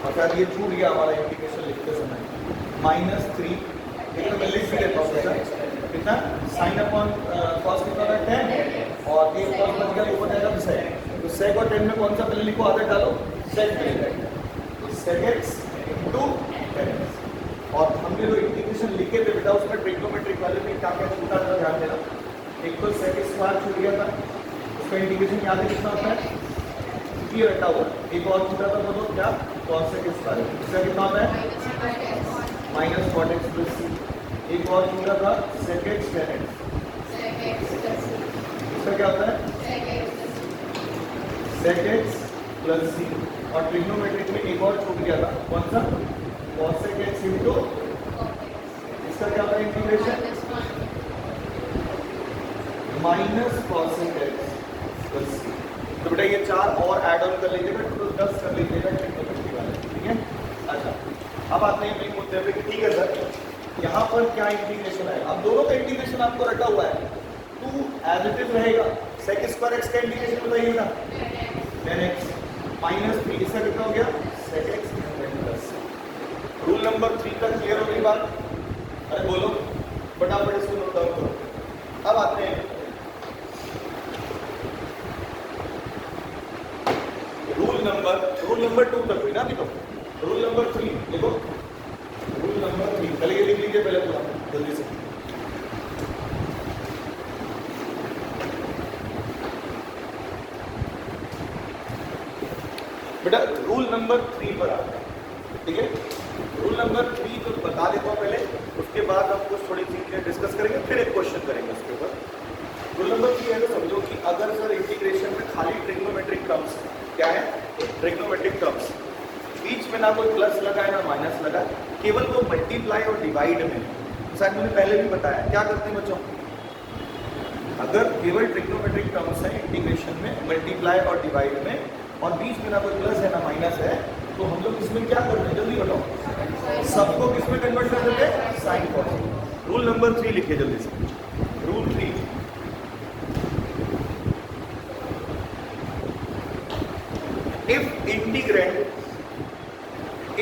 A: और शायद ये छूट गया हमारा इंटीग्रेशन लिखते समय माइनस 3, लेकिन मैं लिख भी देता हूँ बेटा कितना साइन अपॉन कॉस कितना है 10 और ये कॉस बन गया ऊपर जाएगा sec। तो sec और 10 में कौन सा पहले लिखो आधा डालो sec मिलेगा, तो sec x इनटू 10x। और हमने जो इंटीग्रेशन लिखे थे बेटा उसमें ट्रिग्नोमेट्रिक वाले में क्या क्या छूटा था ध्यान देना। एक तो sec² छूट गया था, उसका इंटीग्रेशन याद है कितना होता है ये रखा हुआ। एक और छूटा था बोलो क्या cos sec², इसका कितना होता है minus cot x plus c। एक और छूटा था sec x tan x, इसका क्या होता है sec x प्लस c। और ट्रिग्नोमेट्रिक में एक और छूट गया था कौन सा cos sec x इनटू, इसका क्या होता है integration minus cos sec x plus c। तो बेटा ये 4 और ऐड ऑन कर लीजिएगा, टोटल 10 कर लीजिएगा ट्रिग्नोमेट्री वाले, ठीक है। अच्छा अब आते हैं मेन मुद्दे पे कि ठीक है सर यहाँ पर क्या इंटीग्रेशन है। अब दोनों का इंटीग्रेशन आपको रखा हुआ है, 2 एज इट इज रहेगा, sec² x का इंटीग्रेशन बताइए ना 10x माइनस 3, इसका कितना हो गया sec x plus. Rule number 3 का क्लियर हो गई बात? अरे बोलो फटाफट इसको नोट डाउन करो। अब आते हैं रूल नंबर 2 तक हुई ना अभी तो। रूल नंबर 3 देखो, रूल नंबर 3 पहले ये लिख लीजिए पहले पूरा जल्दी से। बेटा रूल नंबर 3 पर आता है, ठीक है। रूल नंबर 3 तो बता देता हूँ पहले, उसके बाद हम कुछ थोड़ी चीजें डिस्कस करेंगे, फिर एक क्वेश्चन करेंगे उसके ऊपर। रूल नंबर 3 है तो समझो कि अगर सर इंटीग्रेशन में खाली ट्रिग्नोमेट्रिक टर्म्स क्या है ट्रिग्नोमेट्रिक टर्म्स, बीच में ना कोई प्लस लगा है ना माइनस लगा, केवल वो मल्टीप्लाई और डिवाइड में, शायद मैंने पहले भी बताया क्या करते हैं बच्चों, अगर केवल ट्रिग्नोमेट्रिक टर्म्स है इंटीग्रेशन में मल्टीप्लाई और डिवाइड में और बीच में ना कोई प्लस है ना माइनस है, तो हम लोग इसमें क्या करते हैं जल्दी बताओ, सबको किसमें कन्वर्ट कर देते हैं साइन कॉस। रूल नंबर 3 लिखिए जल्दी से। Rule 3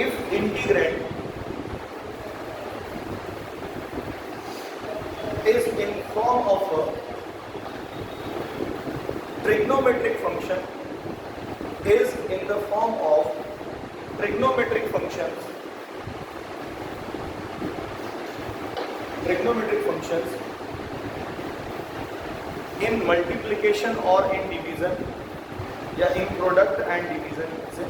A: if integrand is in form of a trigonometric function is in the form of trigonometric functions in multiplication or in division या इन प्रोडक्ट एंड डिवीजन से,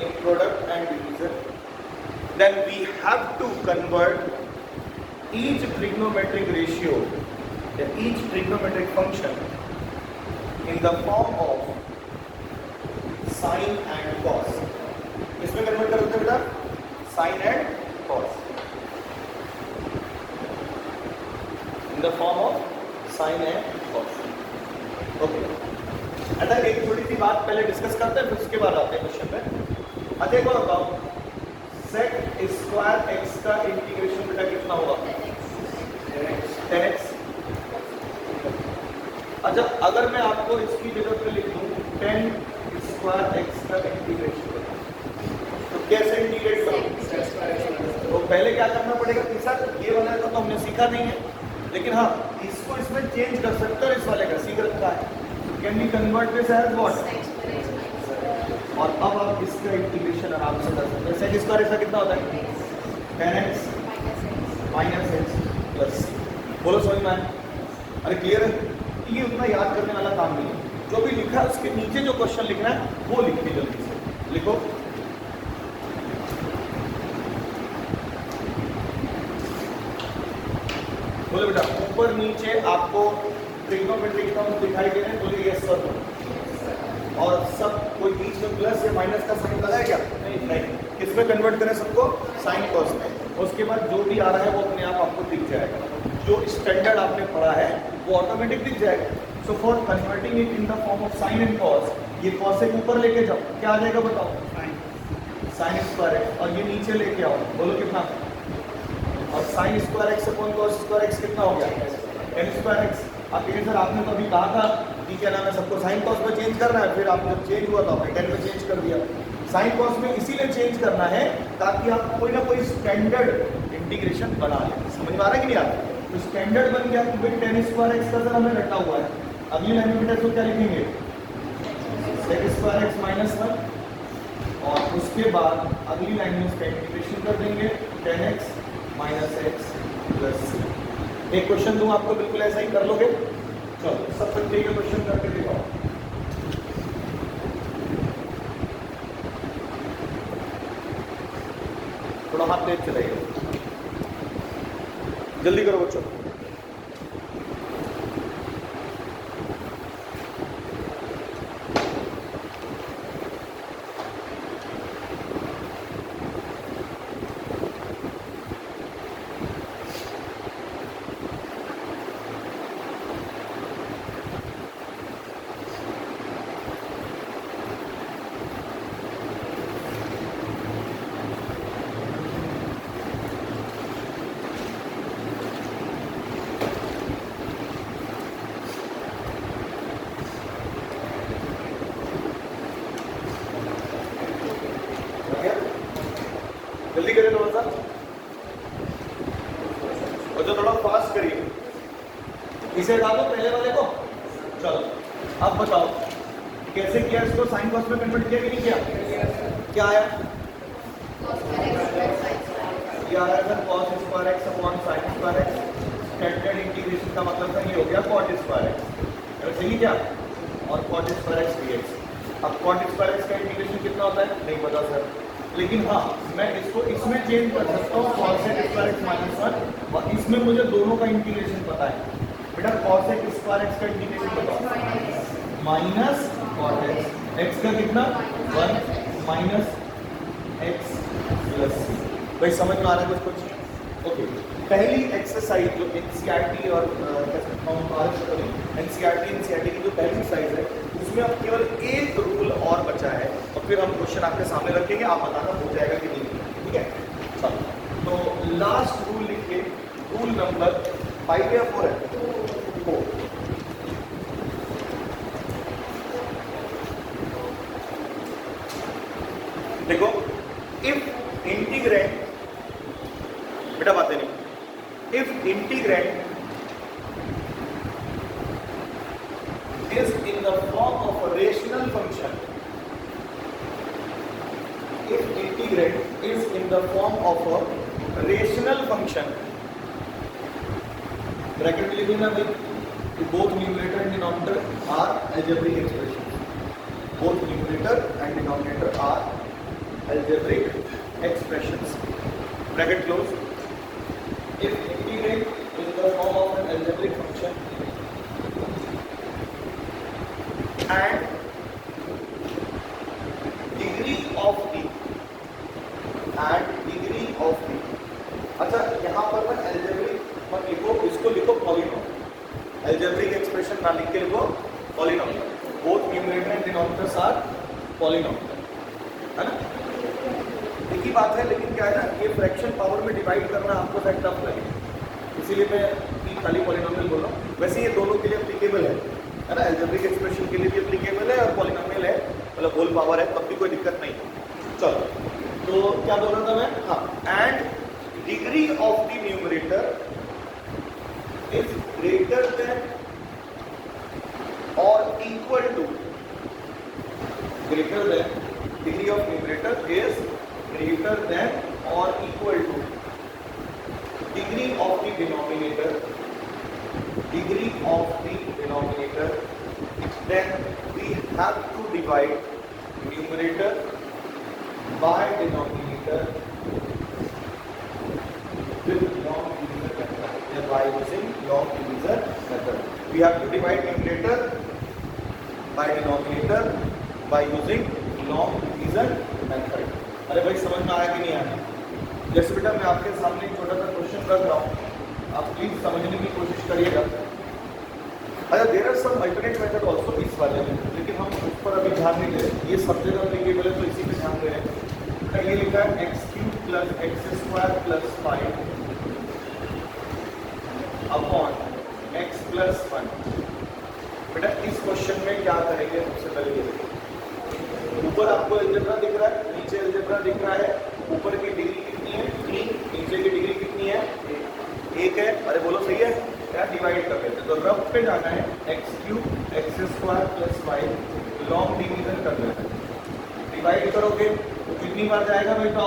A: in product and division, then we have to convert each trigonometric ratio या each trigonometric function in the form of sine and cos. इसमें convert कर देते हैं बेटा sine and cos in the form of sine and cos. Okay, अच्छा एक थोड़ी सी बात पहले डिस्कस करते हैं फिर उसके बाद आते हैं क्वेश्चन पे। अच्छा एक बार बताओ sec² x का इंटीग्रेशन बेटा कितना होगा 10x। अच्छा अगर मैं आपको इसकी जगह पे लिख दूं 10² x का इंटीग्रेशन तो कैसे इंटीग्रेट करूं? तो पहले क्या करना पड़ेगा कि सर ये वाला तो हमने सीखा नहीं है, लेकिन हाँ इसको इसमें चेंज कर सकते हैं, इस वाले का सीख रखा है, can be convert this as what, और अब आप इसका इंटीग्रेशन आराम से कर सकते हैं। sec² ऐसा कितना होता है 10x minus x plus c। बोलो समझ में आया? अरे क्लियर है? ये उतना याद करने वाला काम नहीं है, जो भी लिखा है उसके नीचे जो क्वेश्चन लिखना है वो लिखिए जल्दी से लिखो। बोले बेटा ऊपर नीचे आपको ट्रिग्नोमेट्रिक टर्म्स दिखाई दे रहे हैं, बोलिए यस सर। और सब कोई बीच में प्लस या माइनस का साइन लगा है क्या? नहीं। किसमें कन्वर्ट करें सबको? साइन कॉस में। उसके बाद जो भी आ रहा है वो अपने आप आपको दिख जाएगा, जो स्टैंडर्ड आपने पढ़ा है वो ऑटोमेटिक दिख जाएगा। So for converting it in the form of sine and cos, ये कॉस एक ऊपर लेके जाओ, क्या आ जाएगा बताओ? साइन स्क्वायर एक्स, और ये नीचे लेके आओ, बोलो कितना? और sine square x upon cos square x कितना हो गया? Ten square x. अब ये सर आपने तो अभी कहा था कि क्या नाम है, सबको साइन कॉस में चेंज करना है, फिर आप जब चेंज हुआ तो आपने टेन में चेंज कर दिया। साइन कॉस में इसीलिए चेंज करना है ताकि आप कोई ना कोई स्टैंडर्ड इंटीग्रेशन बना लें। समझ में आ रहा है कि नहीं आ रहा? तो स्टैंडर्ड बन गया कि भाई टेन स्क्वायर एक्स का सर हमें रटा हुआ है, अगली लाइन में बेटा तो क्या लिखेंगे? Sec square x minus one, और उसके बाद अगली लाइन में इसका इंटीग्रेशन कर देंगे, tan x minus x plus c. एक क्वेश्चन दूं आपको, बिल्कुल ऐसा ही कर लोगे? चलो सब बच्चे ये क्वेश्चन करके दिखाओ। थोड़ा हाथ तेज चलाइए, जल्दी करो बच्चों। जल्दी करें थोड़ा सा, और जो थोड़ा फास्ट करिए। इसे हटा दो पहले वाले को। चलो अब बताओ कैसे किया इसको, साइन कॉस में कन्वर्ट किया कि नहीं किया? क्या आया? ये आया sir cos square x upon sine square x. Standard integration का मतलब था ये हो गया कॉट स्क्वायर एक्स, सही क्या? और कॉट स्क्वायर एक्स डीएक्स। अब कॉट स्क्वायर एक्स का इंटीग्रेशन कितना होता है नहीं पता सर, लेकिन हाँ मैं इसको इसमें चेंज कर सकता हूँ, cosec square x minus one, और इसमें मुझे दोनों का इंटीग्रेशन पता है। बेटा कॉसेक स्क्वायर एक्स का इंटीग्रेशन बताओ, माइनस कॉट एक्स, एक्स का कितना? वन माइनस एक्स प्लस सी। भाई समझ में आ रहा है कुछ? ओके, पहली एक्सरसाइज जो एनसीईआरटी और एनसीईआरटी की जो पहली एक्सरसाइज है उसमें अब केवल एक रूल और बचा है, और फिर हम क्वेश्चन आपके सामने रखेंगे, आप बताना हो जाएगा कि नहीं, ठीक है? चलो तो लास्ट रूल लिखिए, रूल नंबर 5 या 4 है? 4। देखो, इफ इंटीग्रेंड, बेटा बातें नहीं, if integrand is in the form of a rational function, if integrand is in the form of a rational function, bracket में लिखूंगा भाई कि both numerator and denominator are algebraic expressions, both numerator and denominator are algebraic expressions, bracket close. If integrand is the form of an algebraic function and degree of t, अच्छा यहाँ पर मैं algebraic मत लिखो, इसको लिखो पॉलिनॉमियल। algebraic एक्सप्रेशन ना लिख के लिखो polynomial. Both numerator and denominators are polynomial, है ना? एक ही बात है, लेकिन क्या है ना, ये फ्रैक्शन पावर में डिवाइड करना आपको शायद टफ लगे, इसीलिए मैं खाली पॉलिनॉमियल बोल रहा हूँ। वैसे ये दोनों के लिए एप्लीकेबल है ना? अलजेब्रिक एक्सप्रेशन के लिए भी एप्लीकेबल है और पॉलिनॉमियल है, मतलब होल पावर है, तब भी कोई दिक्कत नहीं। चलो तो क्या बोल रहा था मैं? हाँ, and degree of the numerator is greater than और equal to, greater than, degree of numerator is greater than और equal to degree of the denominator, degree of the denominator, then we have to divide numerator by denominator with log divisor method, by using log divisor method. We have to divide numerator by denominator by using long division method. अरे भाई समझ में आया कि नहीं आया? जैसे बेटा मैं आपके सामने एक छोटा सा क्वेश्चन रख रहा हूँ, आप प्लीज समझने की कोशिश करिएगा। अच्छा, there are some alternate method also इस वाले में, लेकिन हम उस पर अभी ध्यान नहीं दे रहे। ये सब जगह एप्लीकेबल है तो इसी पे ध्यान दे रहे हैं। ये लिखा है x³ + x² + 5 अपॉन x + 1। बेटा इस क्वेश्चन में क्या करेंगे? सबसे पहले ये देखिए, ऊपर आपको अलजेब्रा दिख रहा है, नीचे अलजेब्रा दिख रहा है। ऊपर की डिग्री कितनी है? 3। नीचे की डिग्री कितनी है? 1 है। अरे बोलो सही है? क्या डिवाइड कर लेते हैं तो रफ पे जाना है, x³ x² + 5 लॉन्ग डिवीजन कर लेते हैं। डिवाइड करोगे तो कितनी बार जाएगा बेटा?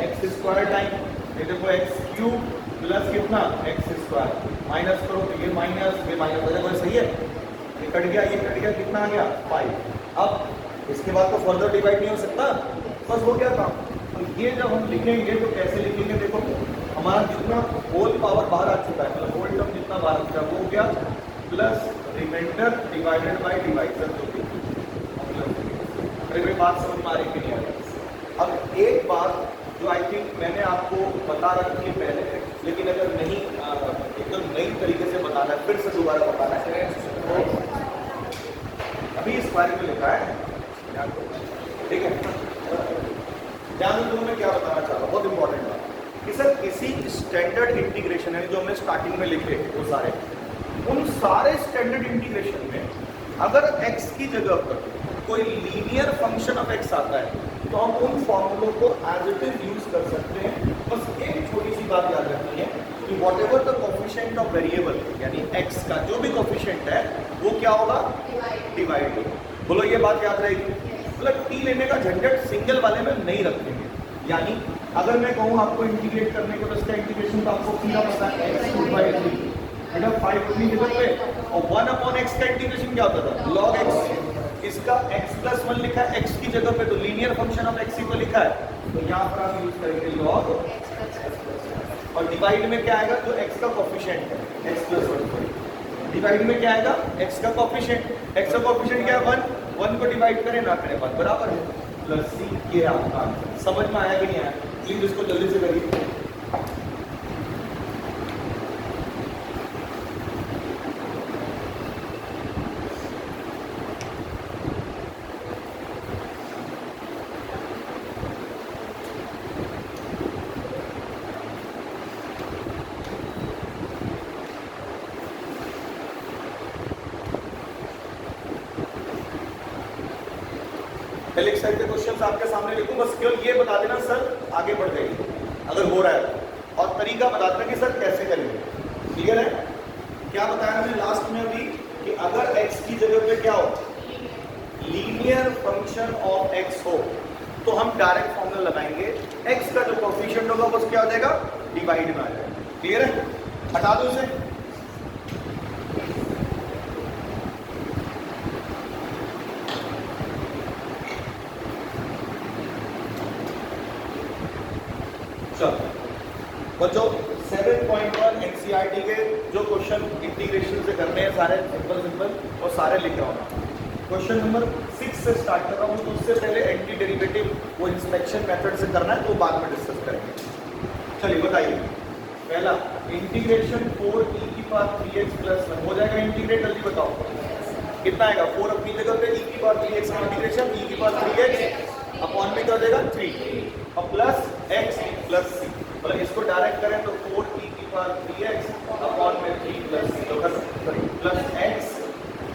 A: x² टाइम, ये देखो x³ प्लस कितना? x²। माइनस करो तो ये माइनस अरे सही है, ये कट गया, ये कट गया, कितना आ गया? 5। अब इसके बाद तो फर्दर डिवाइड नहीं हो सकता, बस हो गया काम। तो ये जब हम लिखेंगे तो कैसे लिखेंगे? देखो हमारा जितना होल पावर बाहर आ चुका है, मतलब होल टर्म जितना बाहर आ चुका है वो हो गया plus remainder divided by divisor. अरे मेरी बात समझ में आ रही कि नहीं आ रही? अब एक बात जो आई थिंक मैंने आपको बता रखी है पहले, लेकिन अगर नहीं एकदम नई तरीके से बताना है, फिर से दोबारा बताना है तो अभी इस बारे में लिखा है, ठीक है? ध्यान दो मैं क्या बताना चाह रहा हूँ, बहुत इंपॉर्टेंट बात कि सर किसी स्टैंडर्ड इंटीग्रेशन है जो हमने स्टार्टिंग में लिखे वो सारे, उन सारे स्टैंडर्ड इंटीग्रेशन में अगर x की जगह पर कोई लीनियर फंक्शन ऑफ x आता है तो हम उन फॉर्मूलों को एज इट इज यूज कर सकते हैं। बस एक छोटी सी बात याद रखनी है कि what ever the coefficient of variable यानी x का जो भी कोफिशिएंट है वो क्या होगा? डिवाइड होगा। बोलो ये बात याद रहेगी। मतलब t लेने का झंझट सिंगल वाले में नहीं रखेंगे। यानी अगर मैं कहूँ आपको इंटीग्रेट करने को तो इसका इंटीग्रेशन तो आपको पूरा पता है, x³ बेटा 5 अपनी जगह पे और 1/x का इंटीग्रेशन क्या होता था? log x। इसका x + 1 लिखा है x की जगह पे, तो लीनियर फंक्शन ऑफ x ही तो लिखा है, तो यहाँ पर आप यूज करेंगे log। और डिवाइड में क्या आएगा? जो x का कोफिशिएंट है x + 1। डिवाइड में क्या आएगा? x का कोफिशिएंट। x का कोफिशिएंट क्या है? 1 को डिवाइड करें ना करें बात बराबर है, प्लस c। ये आपका समझ में आया कि नहीं आया? प्लीज इसको जल्दी से करिए। पहले साइड के क्वेश्चंस आपके सामने लिखूं, बस केवल ये बता देना सर आगे बढ़ जाइए अगर हो रहा है, और तरीका बता देना कि सर कैसे करेंगे। क्लियर है? क्या बताया मैंने लास्ट में अभी कि अगर x की जगह पे क्या हो? लीनियर फंक्शन ऑफ x हो तो हम डायरेक्ट फॉर्मूला लगाएंगे, x का जो कोफिशिएंट होगा बस क्या हो जाएगा? डिवाइड में आ जाएगा। क्लियर है? हटा दो इसे। बच्चों 7.1 एनसीईआरटी के जो क्वेश्चन इंटीग्रेशन से करने हैं सारे सिंपल और सारे लिख रहा हूँ। क्वेश्चन नंबर 6 से स्टार्ट कर रहा हूँ, तो उससे पहले एंटी डेरिवेटिव वो इंस्पेक्शन मेथड से करना है तो बाद में डिस्कस करेंगे। चलिए बताइए, पहला इंटीग्रेशन 4e⁴x + 1 हो जाएगा इंटीग्रेट, जल्दी बताओ कितना आएगा? 4 अपनी जगह पे e⁴x का इंटीग्रेशन e⁴x अपॉन में कर देगा 3 और प्लस x प्लस c, मतलब इसको डायरेक्ट करें तो 4e⁴x अपॉन में 3 plus c plus x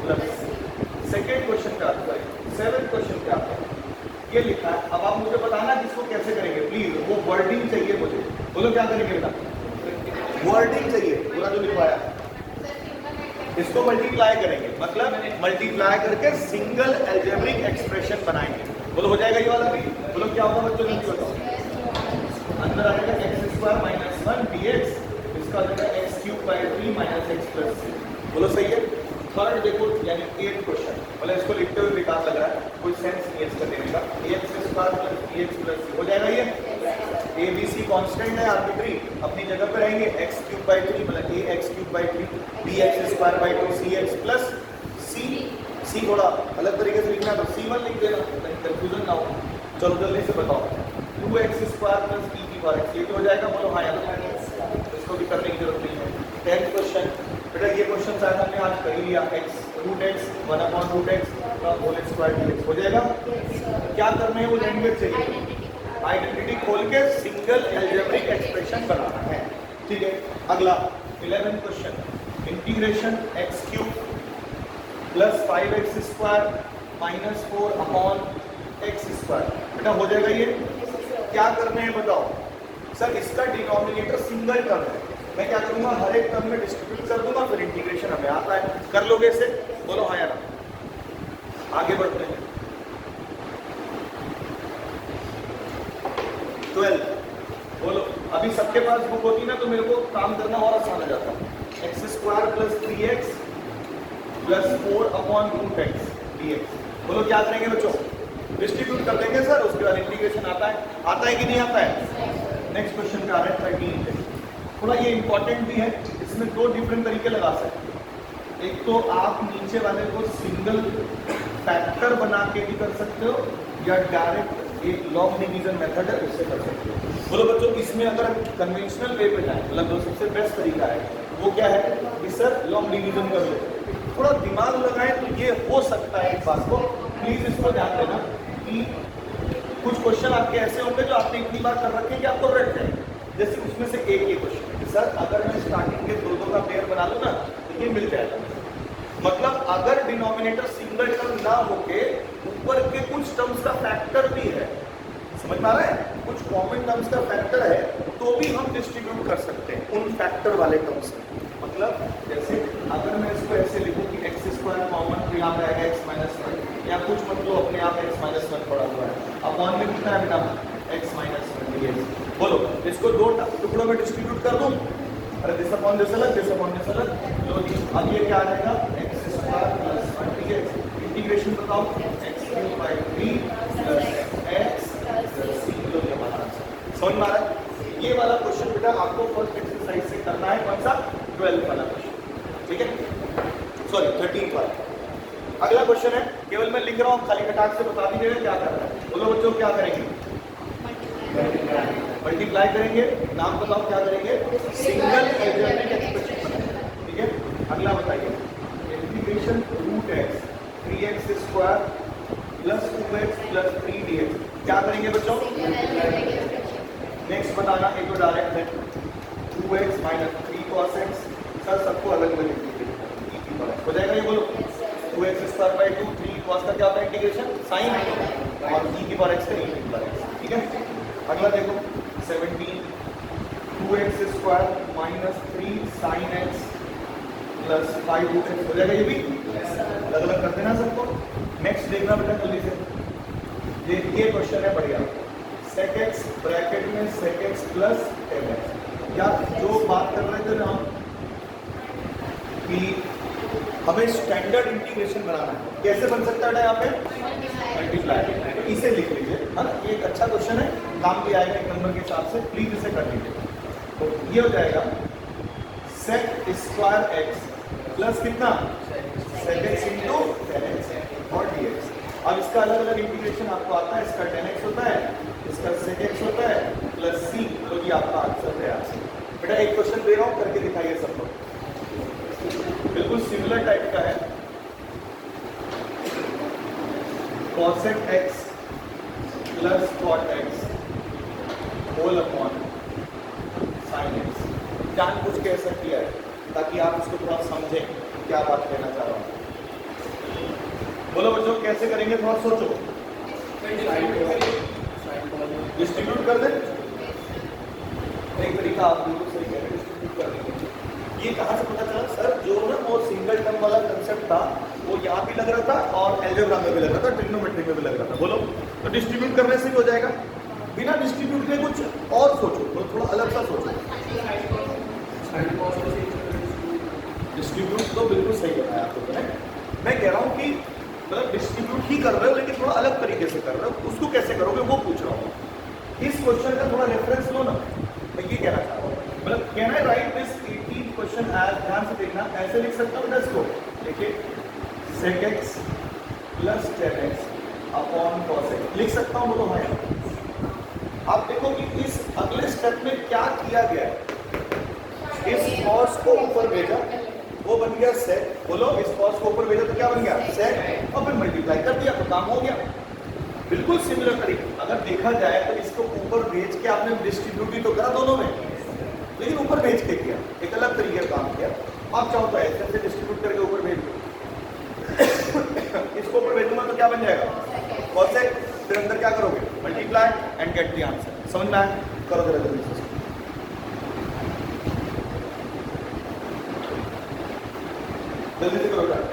A: plus c। Second question क्या आता है? 7th क्वेश्चन क्या आता है? ये लिखा है, अब आप मुझे बताना कि इसको कैसे करेंगे प्लीज, वो वर्डिंग चाहिए मुझे। बोलो क्या करेंगे बेटा? वर्डिंग चाहिए पूरा जो लिखवाया, इसको मल्टीप्लाई करेंगे, मतलब मल्टीप्लाई करके सिंगल अलजेब्रिक एक्सप्रेशन बनाएंगे। बोलो हो जाएगा ये वाला भी? बोलो क्या होगा बच्चों जल्दी बताओ। अंदर आ जाएगा x² - 1 dx, इसका आ जाएगा x³ - 3 - x + c। बोलो सही है? थर्ड देखो यानी 8th क्वेश्चन, मतलब इसको लिखते हुए बेकार लग रहा है, कोई सेंस नहीं है इसका देने का। ax² + bx + c हो जाएगा ये। a b c कांस्टेंट है आर्बिट्री, अपनी जगह पे रहेंगे। x³ / 3 मतलब ax³ / 3 bx² / 2 cx + c सी थोड़ा अलग तरीके से लिखना है तो C1 लिख देना, कहीं कंफ्यूजन ना हो। चलो जल्दी से बताओ, 2x² प्लस e की पावर x, ये भी हो जाएगा, बोलो हाँ या तो, इसको भी करने की जरूरत नहीं है। 10th क्वेश्चन, बेटा ये क्वेश्चन शायद हमने आज कर ही लिया, x√x 1/√x का होल स्क्वायर dx हो जाएगा। क्या करना है, वो लैंग्वेज चाहिए, आइडेंटिटी खोल के सिंगल एल्जेब्रिक एक्सप्रेशन बनाना है, ठीक है। अगला 11th question, integration x³ plus 5x² minus 4/x², बेटा हो जाएगा ये। क्या करने हैं बताओ सर, इसका डिनोमिनेटर सिंगल टर्म है, मैं क्या करूंगा, हर एक टर्म में डिस्ट्रीब्यूट कर दूंगा, फिर इंटीग्रेशन हमें आता है, कर लोगे इसे, बोलो हाँ या ना। आगे बढ़ते हैं, 12 बोलो। अभी सबके पास बुक होती ना तो मेरे को काम करना और आसान हो जाता, x² plus 3x plus 4/√x dx, बोलो क्या करेंगे बच्चों, डिस्ट्रीब्यूट कर देंगे सर, उसके बाद इंटीग्रेशन आता है कि नहीं आता है। नेक्स्ट क्वेश्चन का है 13, थोड़ा ये इंपॉर्टेंट भी है, इसमें दो डिफरेंट तरीके लगा सकते हैं। एक तो आप नीचे वाले को सिंगल फैक्टर बना के भी कर सकते हो, या डायरेक्ट एक लॉग डिवीजन मेथड है उससे कर सकते हो। बोलो बच्चों, इसमें अगर कन्वेंशनल वे पे जाए, मतलब जो सबसे बेस्ट तरीका है वो क्या है कि सर लॉग डिवीजन कर लो, थोड़ा दिमाग लगाएं तो ये हो सकता है। एक बात को प्लीज इसको ध्यान देना कि कुछ क्वेश्चन आपके ऐसे होंगे जो आपने इतनी बार कर रखे हैं कि आपको रट जाए। जैसे उसमें से एक ये क्वेश्चन है कि सर अगर मैं स्टार्टिंग के दो का पेयर बना लूँ ना तो ये मिल जाएगा, मतलब अगर डिनोमिनेटर सिंगल टर्म ना होके ऊपर के कुछ टर्म्स का फैक्टर भी है, समझ में आ रहा है, कुछ कॉमन टर्म्स का फैक्टर है तो भी हम डिस्ट्रीब्यूट कर सकते हैं उन फैक्टर वाले टर्म्स में। मतलब जैसे अगर मैं इसको ऐसे लिखूं कि x² कॉमन तो यहाँ पे आएगा x-1, या कुछ मतलब अपने आप x-1 पड़ा हुआ है, अपॉन में कितना है बेटा x-1 dx, बोलो इसको दो टुकड़ों में डिस्ट्रीब्यूट कर दूं, अरे दिस अपॉन दिस अलग, दिस अपॉन दिस अलग, लो जी अब ये क्या आ जाएगा x² प्लस 1 dx, इंटीग्रेशन बताओ x³ 3 plus x plus c, लो ये हमारा आंसर। समझ में आ रहा है? ये वाला क्वेश्चन बेटा आपको फर्स्ट एक्सरसाइज से करना है, कौन सा 12 वाला क्वेश्चन, ठीक है, सॉरी 13 वाला। अगला क्वेश्चन है, केवल मैं लिख रहा हूँ, खाली कटाक से बता दीजिएगा क्या करना है। बोलो बच्चों क्या करेंगे, मल्टीप्लाई करेंगे, नाम बताओ क्या करेंगे, सिंगल एल्जेब्रिक एक्सप्रेशन, ठीक है। अगला बताइए, integration √x 3x² plus 2x plus 3 dx, क्या करेंगे बच्चों, नेक्स्ट बताना, एक तो डायरेक्ट है 2x minus 3 cos x, sir सबको अलग अलग इंटीग्रेट हो जाएगा, ये बोलो 2x² 2 3 cos का क्या होता है इंटीग्रेशन साइन, और e की पावर x का e की पावर x, ठीक है। अगला देखो 17 2x² minus 3 sin x plus 5√x हो जाएगा, ये भी अलग अलग कर देना सबको। नेक्स्ट देखना बेटा जल्दी से, ये क्वेश्चन है बढ़िया, sec x ब्रैकेट में sec x plus tan x, या जो बात कर रहे थे ना हम कि हमें स्टैंडर्ड इंटीग्रेशन बनाना है, कैसे बन सकता है यहाँ पे मल्टीप्लाई, तो इसे लिख लीजिए, है ना, ये एक अच्छा क्वेश्चन है, काम भी आएगा एक नंबर के हिसाब से, प्लीज इसे कर लीजिए। तो ये हो जाएगा sec² x प्लस कितना sec x into tan x और dx। अब इसका अलग अलग इंटीग्रेशन आपको आता है, इसका tan x होता है, इसका sec x होता है प्लस c, तो ये आपका आंसर है। बेटा एक क्वेश्चन दे रहा हूँ, करके दिखाइए सब लोग, बिल्कुल सिमिलर टाइप का है, cosec x plus cot x whole upon sin x, जानबूझ के ऐसा किया है ताकि आप इसको थोड़ा समझें क्या बात कहना चाह रहा हूँ। बोलो बच्चों कैसे करेंगे, थोड़ा सोचो, डिस्ट्रीब्यूट कर दे, एक तरीका आप बिल्कुल सही कह रहे हैं, डिस्ट्रीब्यूट कर देंगे। ये कहाँ से पता चला सर, जो ना वो सिंगल टर्म वाला कंसेप्ट था वो यहाँ भी लग रहा था और एल्जेब्रा में भी लग रहा था, ट्रिग्नोमेट्री में भी लग रहा था, बोलो तो डिस्ट्रीब्यूट करने से भी हो जाएगा। बिना डिस्ट्रीब्यूट के कुछ और सोचो, तो थोड़ा अलग सा सोचो, डिस्ट्रीब्यूट तो बिल्कुल सही बताया आपको, मैं कह रहा हूँ कि मतलब डिस्ट्रीब्यूट ही कर रहे हो लेकिन थोड़ा अलग तरीके से कर रहे हो, उसको कैसे करोगे वो पूछ रहा हूँ। इस क्वेश्चन का थोड़ा रेफरेंस लो ना, मैं ये कहना चाह रहा हूँ, मतलब can I write this 18th question as, ध्यान से देखना, ऐसे लिख सकता हूँ इसको, देखिए sec x plus 10x upon cos x लिख सकता हूँ, बोलो हाँ। आप देखो कि इस अगले स्टेप में क्या किया गया है, इस cos को ऊपर भेजा, वो बन गया sec, बोलो इस cos को ऊपर भेजा तो क्या बन गया sec, और फिर मल्टीप्लाई कर दिया तो काम हो गया। बिल्कुल सिमिलर तरीके अगर देखा जाए तो इसको ऊपर भेज के आपने डिस्ट्रीब्यूट भी तो करा दोनों में, लेकिन ऊपर भेज के किया, एक अलग तरीके का काम किया। आप चाहो तो ऐसे ऐसे डिस्ट्रीब्यूट करके ऊपर भेज दो, इसको ऊपर भेजूंगा तो क्या बन जाएगा cos x, फिर अंदर क्या करोगे multiply and get the answer. समझ में आया? करो जरा जल्दी से, जल्दी से करो जरा।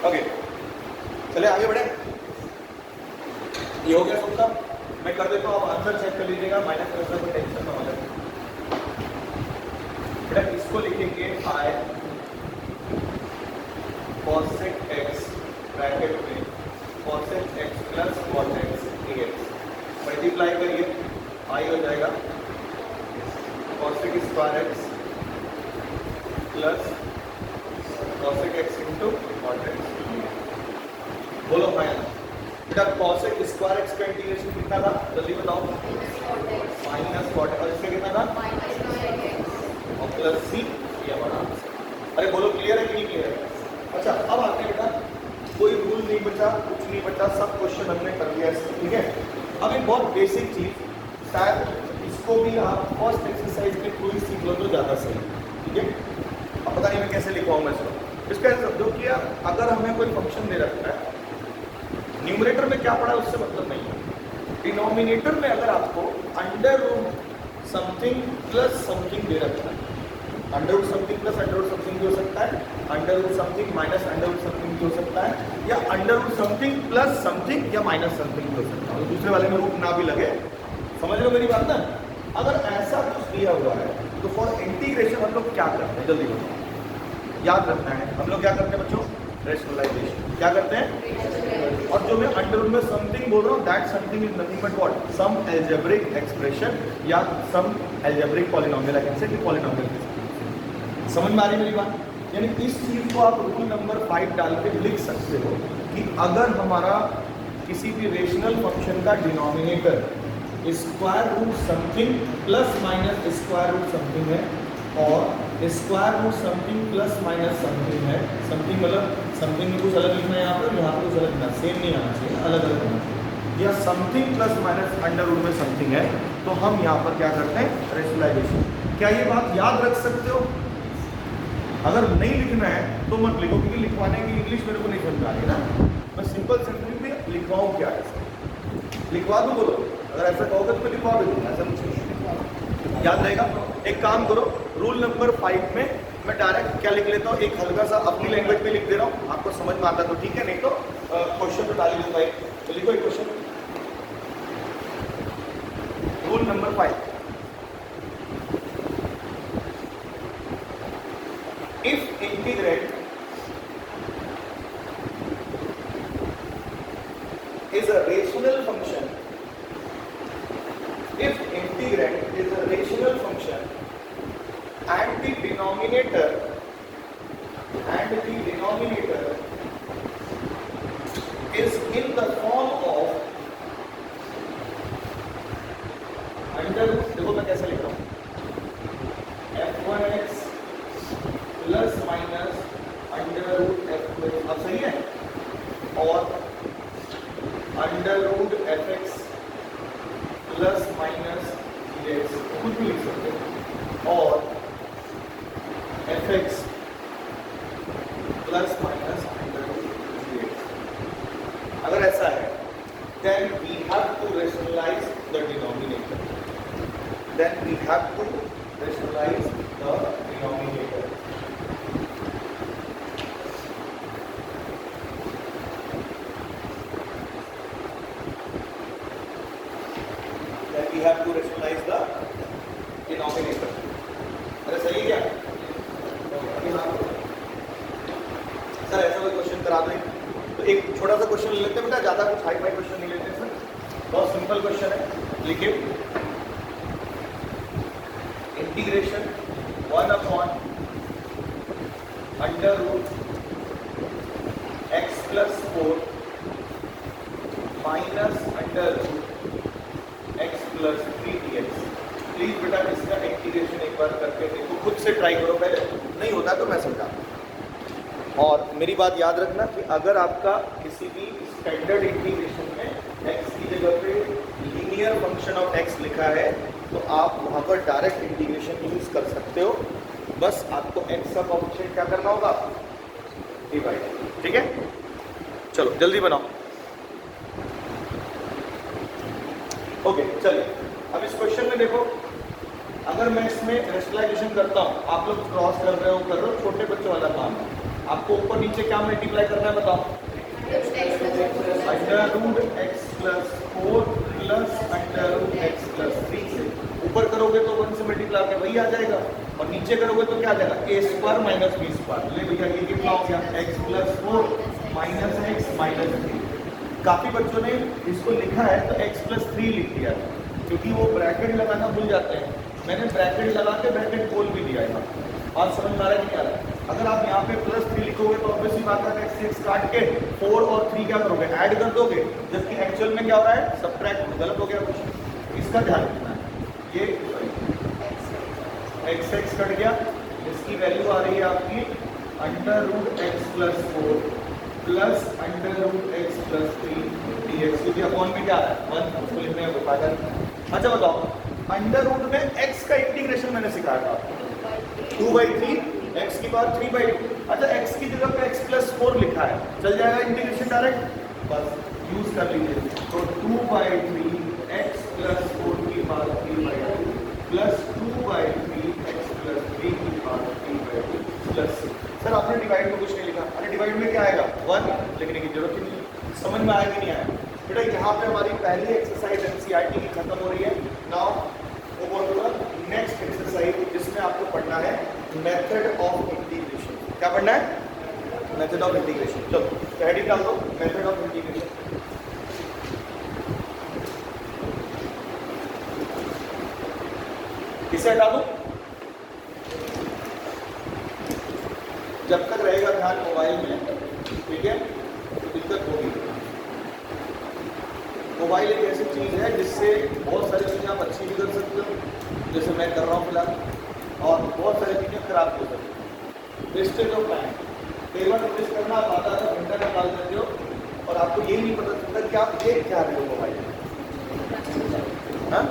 A: ओके चले आगे बढ़े, ये हो गया सबका। मैं कर देता हूँ, आप आंसर चेक कर लीजिएगा, माइनस करने में टेंशन ना हो जाए। बेटा इसको लिखेंगे i cosec x ब्रैकेट में cosec x plus cos x dx, multiply करिए i हो जाएगा cosec square x plus cosec x into cot x। बोलो हाँ, बेटा cosec स्क्वायर x का इंटीग्रेशन कितना था जल्दी बताओ, माइनस cot, और इसका कितना था और प्लस c, ये हमारा आंसर। अरे बोलो क्लियर है कि नहीं क्लियर है? अच्छा अब आते हैं बेटा, कोई रूल नहीं बचा, कुछ नहीं बचा, सब क्वेश्चन हमने कर लिया है, ठीक है। अब एक बहुत बेसिक चीज, शायद इसको भी आप फर्स्ट एक्सरसाइज में थोड़ी सीख लो तो ज़्यादा सही, ठीक है। अब पता नहीं मैं कैसे लिखवाऊंगा इसका समझो कि अगर हमें कोई फंक्शन दे रखा है, न्यूमरेटर में क्या पड़ा है उससे मतलब नहीं है, डिनोमिनेटर में अगर आपको under root something plus something दे रखा है, under root something plus under root something भी हो सकता है, under root something minus under root something भी हो सकता है, या under root something plus something या माइनस समथिंग भी हो सकता है, दूसरे वाले में रूट ना भी लगे। समझ लो मेरी बात ना? अगर ऐसा कुछ दिया हुआ है तो फॉर इंटीग्रेशन हम लोग क्या करते हैं जल्दी बताओ, याद रखना है। हम लोग क्या करते हैं बच्चों? रेशनलाइजेशन। क्या करते हैं? और जो मैं अंडर रूट में समथिंग बोल रहा हूँ, that something is nothing but what, some algebraic expression या some algebraic polynomial, I can say polynomial. समझ में आ रही मेरी बात? यानी इस चीज को आप रूल नंबर 5 डाल के लिख सकते हो कि अगर हमारा किसी भी रेशनल फंक्शन का denominator square root something plus minus square root something है और square root something plus minus something है, समथिंग मतलब समथिंग में कुछ अलग लिखना है यहाँ पर, यहाँ पर कुछ अलग लिखना, सेम नहीं आना चाहिए, अलग अलग होना चाहिए, या something plus minus under root में समथिंग है, तो हम यहाँ पर क्या करते हैं? रेशनलाइजेशन। क्या ये बात याद रख सकते हो? अगर नहीं लिखना है तो मत लिखो, क्योंकि लिखवाने की इंग्लिश मेरे को नहीं समझ आ रही ना, मैं सिंपल सेंटेंस में लिखवाऊँ क्या है, लिखवा दूँ बोलो, अगर ऐसा कहोगे तो मैं लिखवा भी दूँगा, ऐसा कुछ नहीं। याद रहेगा? एक काम करो, रूल नंबर 5 में मैं डायरेक्ट क्या लिख लेता हूँ, एक हल्का सा अपनी लैंग्वेज में लिख दे रहा हूँ, आपको समझ में आता तो ठीक है, नहीं तो क्वेश्चन तो डाल दूंगा। तो लिखो एक question, rule number 5, if integrand is a rational function, if integrand is a rational function and the denominator is in the form of under root, देखो मैं कैसे लिख रहा हूँ, f1x plus minus under root f2x, अब सही है, और under root fx plus minus dx, कुछ भी लिख सकते हो, और fx plus minus under root dx। अगर ऐसा है, then we have to rationalize the denominator. Then we have to rationalize the denominator. Have to rationalize the denominator. अरे सही है क्या? सर ऐसा कोई क्वेश्चन करा दें तो एक छोटा सा क्वेश्चन ले लेते हैं बेटा, ज़्यादा कुछ हाई फाई क्वेश्चन नहीं लेते सर, बहुत सिंपल क्वेश्चन है। लिखिए integration 1/√x + 4 minus √x + 3dx। Please बेटा इसका इंटीग्रेशन एक बार करके देखो, खुद से ट्राई करो, पहले नहीं होता तो मैं समझा। और मेरी बात याद रखना कि अगर आपका किसी भी स्टैंडर्ड इंटीग्रेशन में x की जगह पे लीनियर फंक्शन ऑफ x लिखा है तो आप वहाँ पर डायरेक्ट इंटीग्रेशन यूज कर सकते हो, बस आपको x का कोएफिशिएंट क्या करना होगा, डिवाइड। ठीक है, चलो जल्दी बनाओ। ओके चलिए, अब इस क्वेश्चन में देखो, अगर मैं इसमें रेशनलाइजेशन करता हूँ, आप लोग क्रॉस कर रहे हो, छोटे बच्चों वाला काम है। आपको ऊपर नीचे क्या मल्टीप्लाई करना है बताओ, √x + 4 +√x + 3 से ऊपर करोगे तो 1 से मल्टीप्लाई करके वही आ जाएगा, और नीचे करोगे तो क्या आ जाएगा, a² - b²। ले भैया ये कितना हो गया, x + 4 - x - 3। काफ़ी बच्चों ने इसको लिखा है तो x + 3 लिख दिया है, क्योंकि वो ब्रैकेट लगाना भूल जाते हैं। मैंने ब्रैकेट लगा के ब्रैकेट खोल भी दिया है। बात समझ में आ रहा है नहीं आ रहा है? अगर आप यहाँ पे +3 लिखोगे तो ऑब्वियसली बात है x काट के 4 और 3 क्या करोगे, ऐड कर दोगे, जबकि एक्चुअल में क्या हो रहा है, सब्ट्रैक्ट। गलत हो गया कुछ, इसका ध्यान रखना है। ये x कट गया, इसकी वैल्यू आ रही है आपकी √x + 4 +√x + 3 dx, क्योंकि अपॉन में क्या है 1, उसको लिखने में फायदा नहीं। अच्छा बताओ, अंडर रूट में x का इंटीग्रेशन मैंने सिखाया था 2/3 x की पावर 3/2। अच्छा x की जगह पे x + 4 लिखा है, चल जाएगा इंटीग्रेशन डायरेक्ट, बस यूज कर लीजिए। तो 2/3 x + 4 की पावर 3/2 + 2/3 x + 3 की पावर 3/2 + 6। सर आपने डिवाइड में कुछ नहीं लिखा, अरे डिवाइड में क्या आएगा 1, लिखने की जरूरत ही नहीं। समझ में आया कि नहीं आया बेटा? यहाँ पे हमारी पहली एक्सरसाइज एनसीईआरटी की खत्म हो रही है। नाउ वो बोलूँगा नेक्स्ट एक्सरसाइज, जिसमें आपको पढ़ना है मेथड ऑफ इंटीग्रेशन। क्या पढ़ना है? Method of integration. चलो हेडिंग डाल दो, मेथड ऑफ इंटीग्रेशन। इसे हटा दो। जब तक रहेगा ध्यान मोबाइल में, ठीक है, तो दिक्कत होगी। मोबाइल एक ऐसी चीज़ है जिससे बहुत सारी चीज़ें आप अच्छी भी कर सकते हो, जैसे मैं कर रहा हूँ फिलहाल, और बहुत सारी चीज़ें खराब भी कर सकते हो। वेस्टेज ऑफ टाइम, कई बार नोटिस करना, आप आधा घंटा निकाल देते हो और आपको यही नहीं पता चलता कि आप देख क्या रहे हो मोबाइल में। हाँ,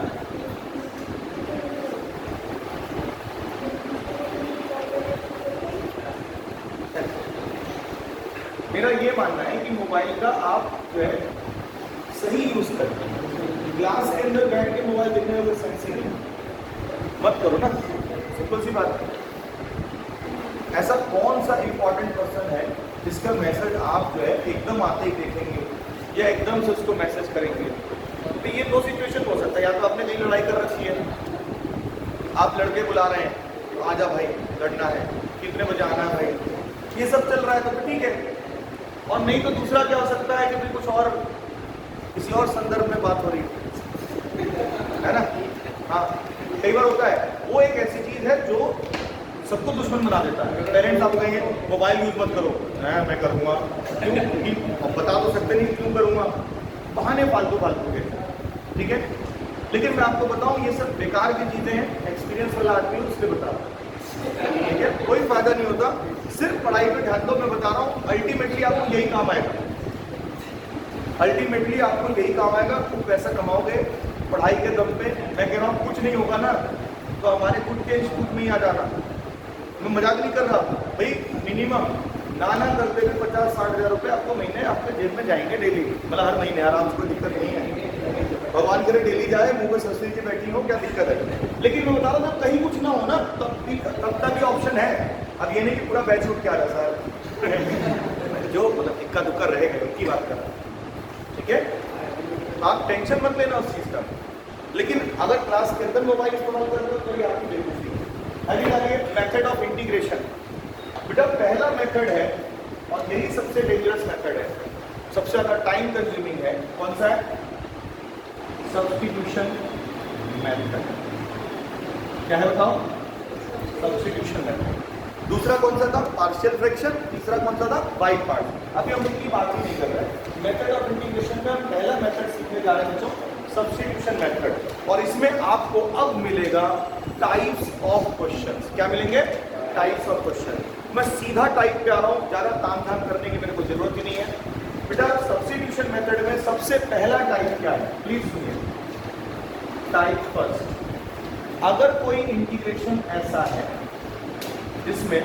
A: मेरा ये मानना है कि मोबाइल का आप जो है सही यूज करते हैं। क्लास के अंदर बैठ के मोबाइल देखने में कोई सेंस ही नहीं, मत करो ना, सिंपल सी बात है। ऐसा कौन सा इंपॉर्टेंट पर्सन है जिसका मैसेज आप जो है एकदम आते ही देखेंगे या एकदम से उसको मैसेज करेंगे? तो ये दो सिचुएशन हो सकता है, या तो आपने कहीं लड़ाई कर रखी है, आप लड़के बुला रहे हैं, तो आजा भाई लड़ना है, कितने बजे आना है भाई, ये सब चल रहा है तो ठीक है। और नहीं तो दूसरा क्या हो सकता है कि कुछ और, किसी और संदर्भ में बात हो रही है ना। हाँ, कई बार होता है, वो एक ऐसी चीज़ है जो सबको दुश्मन बना देता है। पेरेंट्स आपको कहेंगे मोबाइल यूज मत करो, मैं करूँगा, क्यों? हम बता तो सकते नहीं क्यों करूँगा, बहाने फालतू फालतू के, ठीक है। लेकिन मैं आपको बताऊँ ये सब बेकार की चीज़ें हैं, एक्सपीरियंस वाला आदमी उससे बता, ठीक है, कोई फायदा नहीं होता। सिर्फ पढ़ाई पे ध्यान दो, मैं बता रहा हूँ अल्टीमेटली आपको यही काम आएगा, अल्टीमेटली आपको यही काम आएगा, खूब पैसा कमाओगे पढ़ाई के दम पे। मैं कह रहा हूँ कुछ नहीं होगा ना तो हमारे खुद के इंस्टीट्यूट में ही आ जाना, मैं मजाक नहीं कर रहा भाई। मिनिमम ना करते हुए 50-60 हज़ार रुपये आपको महीने आपके जेब में जाएंगे डेली, मतलब हर महीने आराम से, कोई दिक्कत नहीं है। भगवान करे डेली जाए, मुँह पे सस्ती की बैठी हो, क्या दिक्कत है? लेकिन मैं बता रहा हूँ जब कहीं कुछ ना हो ना तब का भी ऑप्शन है। अब ये नहीं कि पूरा बैच उठ के आ रहा सर जो मतलब इक्का दुक्का रहेगा, उनकी बात कर रहा हूँ, ठीक है। आप टेंशन मत लेना उस चीज़ का, लेकिन अगर क्लास के अंदर मोबाइल इस्तेमाल कर रहे हो तो ये आपकी बेवकूफ़ी है। अभी आगे मेथड ऑफ इंटीग्रेशन। बेटा पहला मेथड है और यही सबसे डेंजरस मेथड है, सबसे ज़्यादा टाइम कंज्यूमिंग है। कौन सा है? Substitution method. क्या है बताओ? Substitution method. दूसरा कौन सा था? Partial fraction. तीसरा कौन सा था? By part. अभी हम इनकी बात ही नहीं कर रहे। मेथड ऑफ इंटीग्रेशन में हम पहला मेथड सीखने जा रहे हैं बच्चों, सब्स्टिट्यूशन मेथड। और इसमें आपको अब मिलेगा टाइप्स ऑफ क्वेश्चंस। क्या मिलेंगे? Types of question. मैं सीधा टाइप पे आ रहा हूँ, ज़्यादा ताम-झाम करने की मेरे को जरूरत ही नहीं है। बेटा सब्स्टिट्यूशन मेथड में सबसे पहला टाइप क्या है? प्लीज सुनिए। Type first. अगर कोई इंटीग्रेशन ऐसा है जिसमें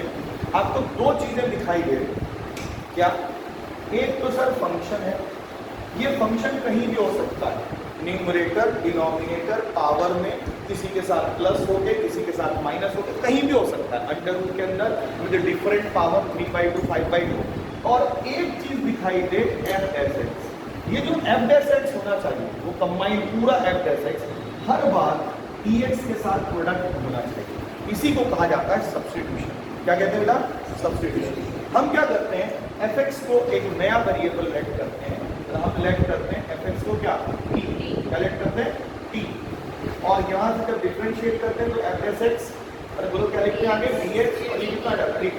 A: आपको दो चीजें दिखाई दे रही, क्या? एक तो सर फंक्शन है, ये फंक्शन कहीं भी हो सकता है, न्यूमरेटर, डिनोमिनेटर, पावर में, किसी के साथ प्लस हो के, किसी के साथ माइनस हो के, कहीं भी हो सकता है, अंडर रूट के अंदर विद डिफरेंट पावर 3/2, 5/2। और एक चीज दिखाई दे एफ डैश एक्स। ये जो एफ डैश एक्स होना चाहिए वो कंबाइन पूरा एफ डैश एक्स हर बार ई एक्स के साथ प्रोडक्ट होना चाहिए। इसी को कहा जाता है सब्स्टिट्यूशन। क्या कहते हैं बेटा? सब्स्टिट्यूशन। हम क्या करते हैं? एफ एक्स को एक नया वेरिएबल लेट करते हैं। हम लेट करते हैं एफ एक्स को क्या? टी। क्या लेट करते हैं? टी। और यहाँ से जब डिफरेंशिएट करते हैं तो एफ डैश एक्स, अरे बोलो क्या लिखते हैं आगे? D x. और ये कितना जाता है?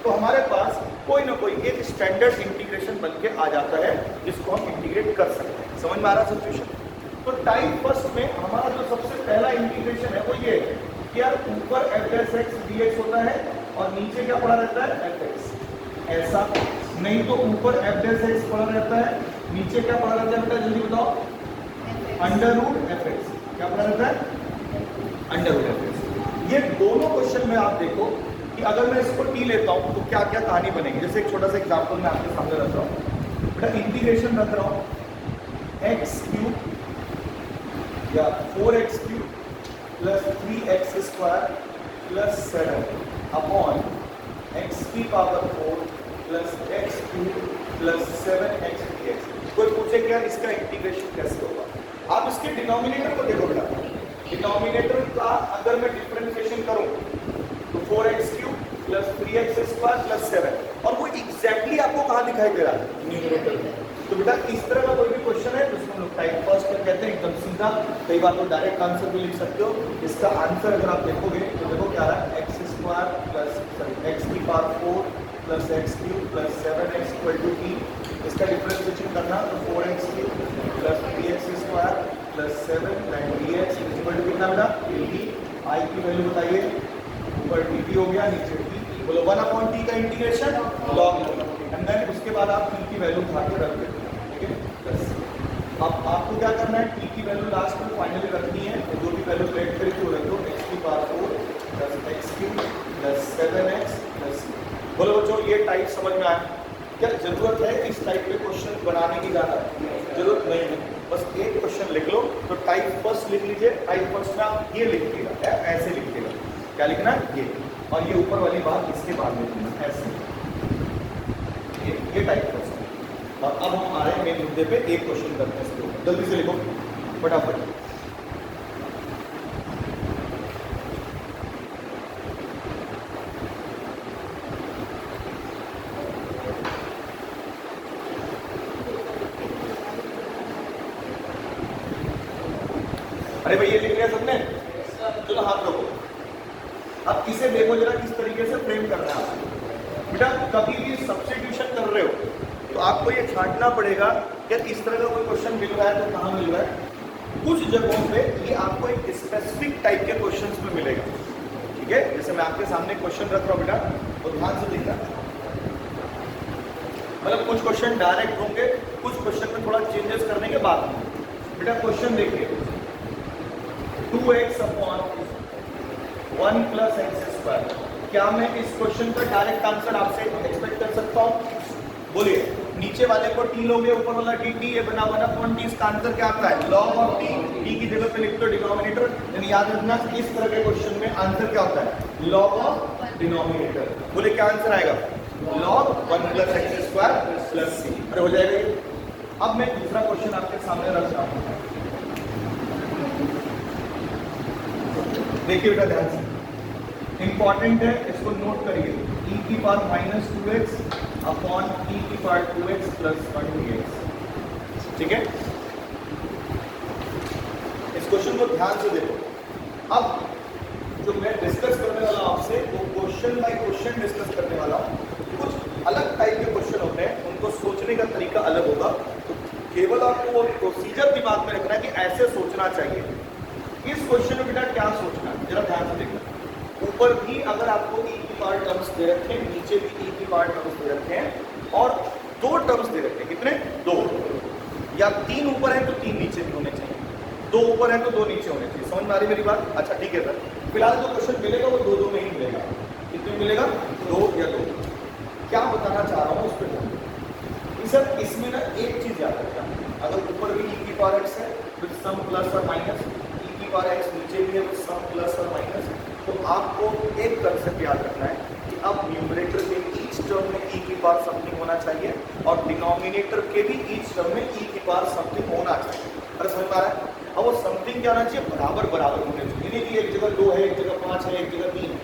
A: तो हमारे पास कोई ना कोई एक स्टैंडर्ड इंटीग्रेशन बन के आ जाता है जिसको हम इंटीग्रेट कर सकते हैं। समझ में आ रहा सब्स्टिट्यूशन? तो टाइप फर्स्ट में हमारा जो सबसे पहला इंटीग्रेशन है वो ये है कि यार ऊपर F dash x D x होता है और नीचे क्या पड़ा रहता है? F x. ऐसा नहीं तो ऊपर एफ डैश एक्स पड़ा रहता है, नीचे क्या पड़ा रहता है बेटा? जल्दी बताओ। Under root f x. क्या पड़ा रहता है? Under root f x. ये दोनों क्वेश्चन में आप देखो कि अगर मैं इसको टी लेता हूँ तो क्या क्या कहानी बनेगी। जैसे एक छोटा सा एग्जांपल मैं आपके सामने रख रहा हूँ। बेटा इंटीग्रेशन रख रहा हूँ एक्स क्यूब या 4x³ plus 3x² plus 7 upon x की power 4 plus x³ plus 7x dx। कोई पूछे क्या इसका इंटीग्रेशन कैसे होगा? आप इसके डिनोमिनेटर को देखो बेटा। डिनोमिनेटर का अगर मैं डिफरेंशिएशन करूँ तो 4x³ प्लस 3x² प्लस 7 और वो एग्जैक्टली आपको कहाँ दिखाई दे रहा है? न्यूमरेटर में। तो बेटा इस तरह का कोई भी क्वेश्चन है जिसको हम लोग टाइप फर्स्ट में कहते हैं, एकदम सीधा। कई बार तो डायरेक्ट आंसर भी लिख सकते हो। इसका आंसर अगर आप देखोगे तो देखो क्या आ रहा है? x² प्लस x की power 4 plus x³ plus 7x equal to t। इसका डिफरेंशिएशन करना तो 4x³ plus 3x² plus 7 dx equal to कितना बेटा? dt। i की वैल्यू बताइए। ऊपर dt हो गया, नीचे t। बोलो 1/t का इंटीग्रेशन log एंड देन उसके बाद आप t की वैल्यू उठा के रख देते हैं। ठीक है? बस अब आपको क्या करना है? t की वैल्यू लास्ट में फाइनली रखनी है। तो जो भी वैल्यू लेट करके हो रहे हो x की power 4 plus x³ plus 7x plus. बोलो बच्चों ये टाइप समझ में आया? क्या जरूरत है इस टाइप के क्वेश्चन बनाने की? ज़्यादा जरूरत नहीं है। बस एक क्वेश्चन लिख लो तो टाइप फर्स्ट लिख लीजिए। टाइप फर्स्ट में आप ये लिखिएगा, ऐसे लिखिएगा। क्या लिखना है? ये। और ये ऊपर वाली बात इसके बाद लिखना है ऐसे। ये टाइप फर्स्ट है। और अब हम आ रहे हैं मेन मुद्दे पे। एक क्वेश्चन करते हैं इसके ऊपर। जल्दी से लिखो फटाफट। अरे भाई ये लिख लिया सबने? चलो हाथ रखो। अब इसे देखो जरा किस तरीके से फ्रेम करना है आपको। बेटा कभी भी सब्स्टिट्यूशन कर रहे हो तो आपको ये छांटना पड़ेगा कि इस तरह का कोई क्वेश्चन मिल रहा है तो कहाँ मिल रहा है। कुछ जगहों पे ये आपको एक स्पेसिफिक टाइप के क्वेश्चंस में मिलेगा। ठीक है? जैसे मैं आपके सामने क्वेश्चन रख रहा हूँ बेटा, तो ध्यान से देखना। मतलब कुछ क्वेश्चन डायरेक्ट होंगे, कुछ क्वेश्चन में थोड़ा चेंजेस करने के बाद होंगे। बेटा क्वेश्चन देखिए 2x अपॉन 1 प्लस x²। क्या मैं इस क्वेश्चन का डायरेक्ट आंसर आपसे एक्सपेक्ट कर सकता हूँ? बोलिए। नीचे वाले को t लोगे, ऊपर वाला dt, ये बना 1/t। इसका आंसर क्या आता है? log of t। t की जगह पे लिख दो डिनोमिनेटर। यानी याद रखना इस तरह के क्वेश्चन में आंसर क्या होता है? log of denominator. बोले क्या आंसर आएगा? log 1 plus x² plus c। अरे हो जाएगा ये। अब मैं दूसरा क्वेश्चन आपके सामने रख रहा हूँ। देखिए बेटा ध्यान से, इंपॉर्टेंट है, इसको नोट करिए। e की power minus 2x upon e की पावर 2x प्लस 1dx। ठीक है, इस क्वेश्चन को ध्यान से देखो। अब जो मैं डिस्कस करने वाला हूं आपसे, वो क्वेश्चन बाय क्वेश्चन डिस्कस करने वाला हूं। कुछ अलग टाइप के क्वेश्चन होते हैं, उनको सोचने का तरीका अलग होगा, तो केवल आपको वो प्रोसीजर दिमाग में रखना है कि ऐसे सोचना चाहिए। इस क्वेश्चन में बेटा क्या सोचना है, जरा ध्यान से देखना। ऊपर भी अगर आपको e की पावर टर्म्स दे रखे हैं, नीचे भी e की पावर टर्म्स दे रखे हैं, और दो टर्म्स दे रखे हैं, कितने? दो, या तीन ऊपर है तो तीन नीचे भी होने चाहिए, दो ऊपर है तो दो नीचे होने चाहिए। समझ में आ रही मेरी बात? अच्छा ठीक है सर, फिलहाल जो क्वेश्चन मिलेगा वो दो में ही मिलेगा। कितने मिलेगा? दो या दो। क्या बताना चाह रहा हूँ उस पर सर, इसमें ना एक चीज याद रखना, अगर ऊपर भी e की पावर x है विद सम प्लस और माइनस, e की पावर x नीचे भी है विद सम प्लस और माइनस, तो आपको एक कंसेप्ट याद रखना है कि अब न्यूमरेटर के ईच टर्म में e की पावर समथिंग होना चाहिए और डिनोमिनेटर के भी ईच टर्म में e की पावर समथिंग होना चाहिए। अरे समझ पा रहा है? अब वो समथिंग क्या होना चाहिए? बराबर बराबर होने चाहिए, नहीं कि एक जगह 2 है, एक जगह 5 है, एक जगह 3 है।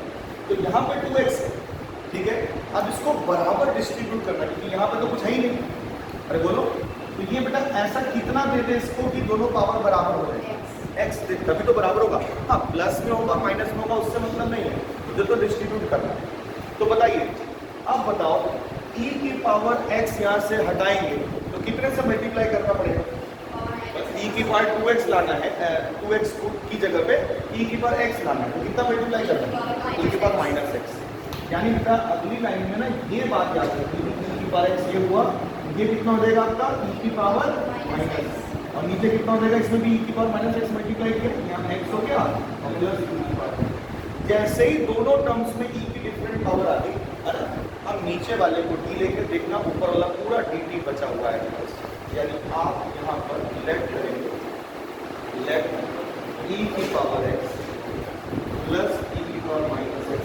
A: तो यहाँ पे 2x है, ठीक है, अब इसको बराबर डिस्ट्रीब्यूट करना, क्योंकि यहाँ पे तो कुछ है ही नहीं। अरे बोलो, तो ये बेटा ऐसा कितना दे दे इसको कि दोनों पावर बराबर हो रहे हैं? x दे, तभी तो बराबर होगा। हाँ, प्लस में होगा माइनस में होगा उससे मतलब नहीं है, मुझे तो डिस्ट्रीब्यूट करना है। तो बताइए, अब बताओ e की पावर x यहाँ से हटाएंगे तो कितने से मल्टीप्लाई करना पड़ेगा? e की पावर 2x लाना है, 2x की जगह पे e की पावर x लाना है, तो कितना मल्टीप्लाई करना है? e की पावर माइनस x। यानी बेटा अगली लाइन में ना ये बात याद रखिए, e की पावर x ये हुआ, ये कितना हो जाएगा आपका? e की पावर माइनस, और नीचे कितना हो जाएगा? इसमें भी e की पावर माइनस x मल्टीप्लाई किया, यहाँ x हो गया और प्लस e की पावर। जैसे ही दोनों टर्म्स में e की डिफरेंट पावर आ गई, है ना, अब नीचे वाले को d लेकर देखना, ऊपर वाला पूरा dt बचा हुआ है। यानी आप यहाँ पर लेट करेंगे, लेट e की पावर x प्लस e की पावर माइनस x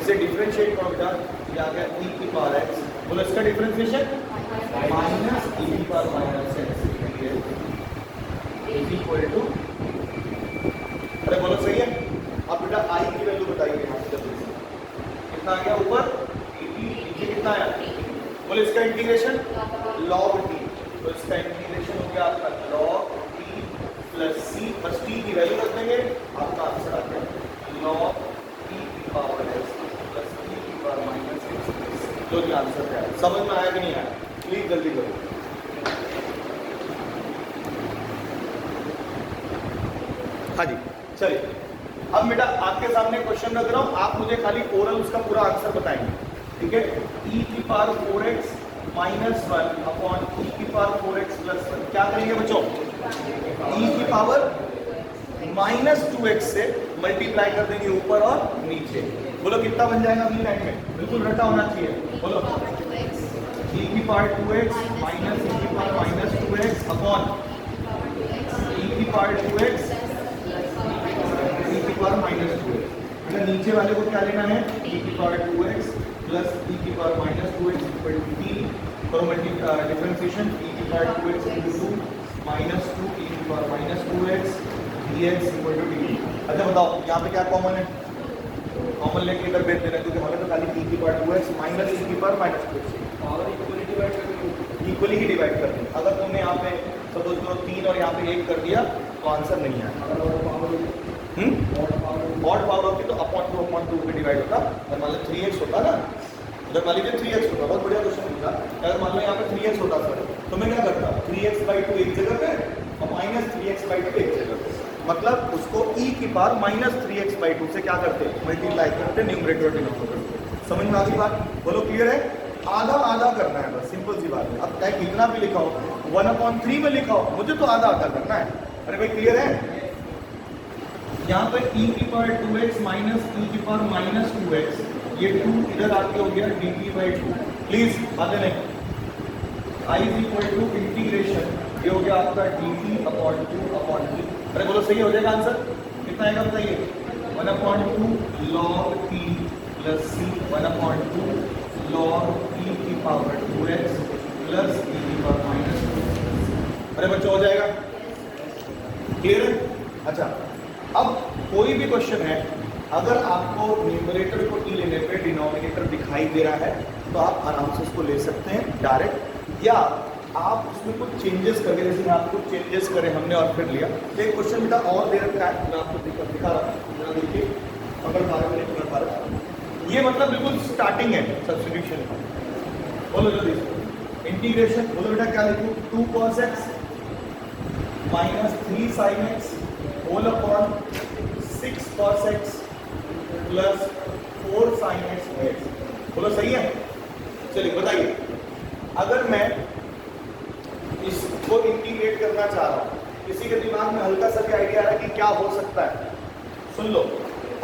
A: इसे डिफरेंशिएट करो बेटा, ये आ गया e की पावर x, बोलो इसका डिफरेंशिएशन माइनस e की power minus x is equal to, अरे बोलो सही है? अब बेटा i की वैल्यू बताइए यहाँ से जल्दी से, कितना आ गया ऊपर? नीचे कितना आया? बोलो इसका इंटीग्रेशन log t, तो इसका इंटीग्रेशन हो गया आपका log t प्लस c, बस t की वैल्यू रख देंगे, आपका आंसर आ गया log t की पावर x प्लस t की पावर माइनस x, जो भी आंसर है। समझ में आया कि नहीं आया? प्लीज जल्दी करो। हाँ जी, चलिए अब बेटा आपके सामने क्वेश्चन रख रहा हूं, आप मुझे खाली ओरल उसका पूरा आंसर बताएंगे, ठीक है? e की power 4x minus 1 upon e की पावर 4x प्लस 1, क्या करेंगे बच्चों? e की पावर माइनस 2x से मल्टीप्लाई कर देंगे ऊपर और नीचे, बोलो कितना बन जाएगा अगली लाइन में? बिल्कुल रटा होना चाहिए, बोलो e की पावर 2x माइनस e की power minus 2x upon e की पावर 2x e की पावर माइनस 2x। बेटा नीचे वाले को क्या लेना है? e की पावर 2x प्लस e की power minus 2x equal to t, करो डिफरेंशिएशन, e की power 2x equal to minus 2 e की power minus 2x dx equal to dt। अच्छा बताओ यहाँ पे क्या कॉमन है? कॉमन लेके इधर भेज देना, क्योंकि हमें तो खाली e की पावर 2x माइनस e की पावर माइनस 2x इक्वली ही डिवाइड कर दी। अगर तुमने यहाँ पे सपोज करो 3 और यहाँ पे 1 कर दिया तो आंसर नहीं आया। ऑड पावर होती तो अपॉन 2 पे डिवाइड होता, और मान लो 3x होता ना, उधर मान लीजिए 3x होता, बहुत बढ़िया क्वेश्चन पूछा। अगर मान लो यहाँ पे 3x होता सर, तो मैं क्या करता? 3x/2 एक जगह पे और माइनस 3x/2 एक जगह पे, मतलब उसको e की पावर माइनस 3x/2 से क्या करते? मल्टीप्लाई करते, न्यूमरेटर और डिनोमिनेटर। समझ में आ गई बात? बोलो क्लियर है? आधा आधा करना है बस, सिंपल सी बात है। अब चाहे कितना भी लिखा हो, 1/3 में लिखा हो, मुझे तो आधा आधा करना है। अरे भाई क्लियर है? यहाँ पर e की पावर 2x माइनस e की पावर माइनस 2x, ये 2 इधर आके हो गया dt/2। प्लीज आगे नहीं, i is equal to integration, ये हो गया आपका dt/2/t। अरे बोलो सही हो जाएगा आंसर? कितना आएगा बताइए? 1/2 log t plus c 1/2 log e की पावर 2x प्लस e की पावर माइनस 2। अरे बच्चों हो जाएगा? क्लियर है? अच्छा अब कोई भी क्वेश्चन है, अगर आपको न्यूमरेटर को टी लेने पे डिनोमिनेटर दिखाई दे रहा है तो आप आराम से उसको ले सकते हैं डायरेक्ट, या आप उसमें कुछ चेंजेस करके, जैसे मैं आपको चेंजेस करे हमने और फिर लिया। एक क्वेश्चन बेटा और दे रखा है, मैं आपको दिखा रहा हूँ, देखिए पकड़ पा रहे हैं, पकड़ पा रहे, ये मतलब बिल्कुल स्टार्टिंग है सब्स्टिट्यूशन का। बोलो जल्दी, इंटीग्रेशन बोलो बेटा क्या लिखूँ, 2 cos x minus 3 sin x whole upon 6 cos x plus 4 sin x। बोलो सही है? चलिए बताइए, अगर मैं इसको इंटीग्रेट करना चाह रहा हूँ, किसी के दिमाग में हल्का सा भी आइडिया आ रहा है कि क्या हो सकता है? सुन लो,